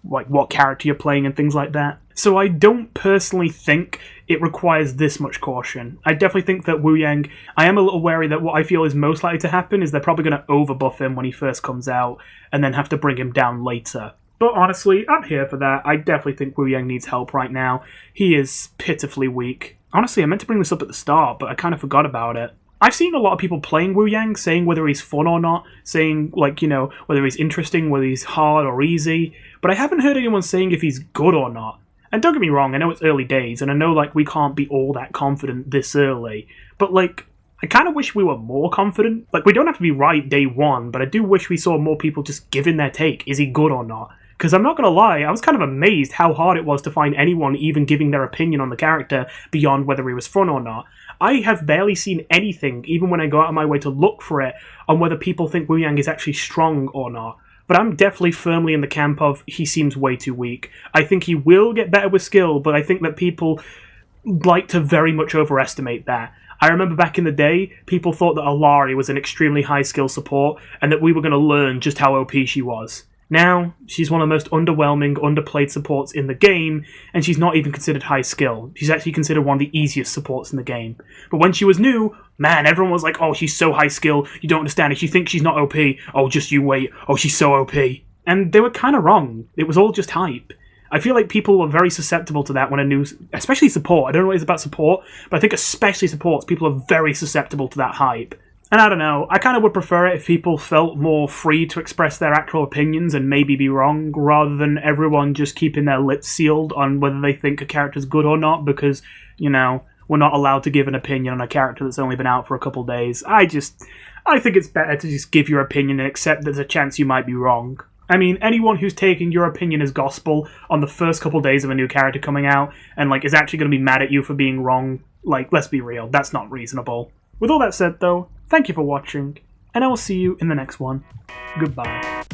like what character you're playing and things like that. So I don't personally think it requires this much caution. I definitely think that Wuyang, I am a little wary that what I feel is most likely to happen is they're probably going to overbuff him when he first comes out and then have to bring him down later. But honestly, I'm here for that. I definitely think Wuyang needs help right now. He is pitifully weak. Honestly, I meant to bring this up at the start, but I kind of forgot about it. I've seen a lot of people playing Wuyang, saying whether he's fun or not, saying, like, you know, whether he's interesting, whether he's hard or easy, but I haven't heard anyone saying if he's good or not. And don't get me wrong, I know it's early days, and I know, like, we can't be all that confident this early, but, like, I kind of wish we were more confident. Like, we don't have to be right day one, but I do wish we saw more people just giving their take. Is he good or not? Because I'm not going to lie, I was kind of amazed how hard it was to find anyone even giving their opinion on the character beyond whether he was fun or not. I have barely seen anything, even when I go out of my way to look for it, on whether people think Wuyang is actually strong or not. But I'm definitely firmly in the camp of he seems way too weak. I think he will get better with skill, but I think that people like to very much overestimate that. I remember back in the day, people thought that Alari was an extremely high skill support, and that we were going to learn just how OP she was. Now, she's one of the most underwhelming, underplayed supports in the game, and she's not even considered high skill. She's actually considered one of the easiest supports in the game. But when she was new, man, everyone was like, oh, she's so high skill, you don't understand. If you think she's not OP, oh, just you wait, oh, she's so OP. And they were kind of wrong. It was all just hype. I feel like people were very susceptible to that when a new, especially support. I don't know what it's about support, but I think especially supports, people are very susceptible to that hype. And I don't know, I kind of would prefer it if people felt more free to express their actual opinions and maybe be wrong, rather than everyone just keeping their lips sealed on whether they think a character's good or not, because, you know, we're not allowed to give an opinion on a character that's only been out for a couple days. I think it's better to just give your opinion and accept there's a chance you might be wrong. I mean, anyone who's taking your opinion as gospel on the first couple days of a new character coming out and, like, is actually going to be mad at you for being wrong, like, let's be real, that's not reasonable. With all that said, though, thank you for watching, and I will see you in the next one. Goodbye.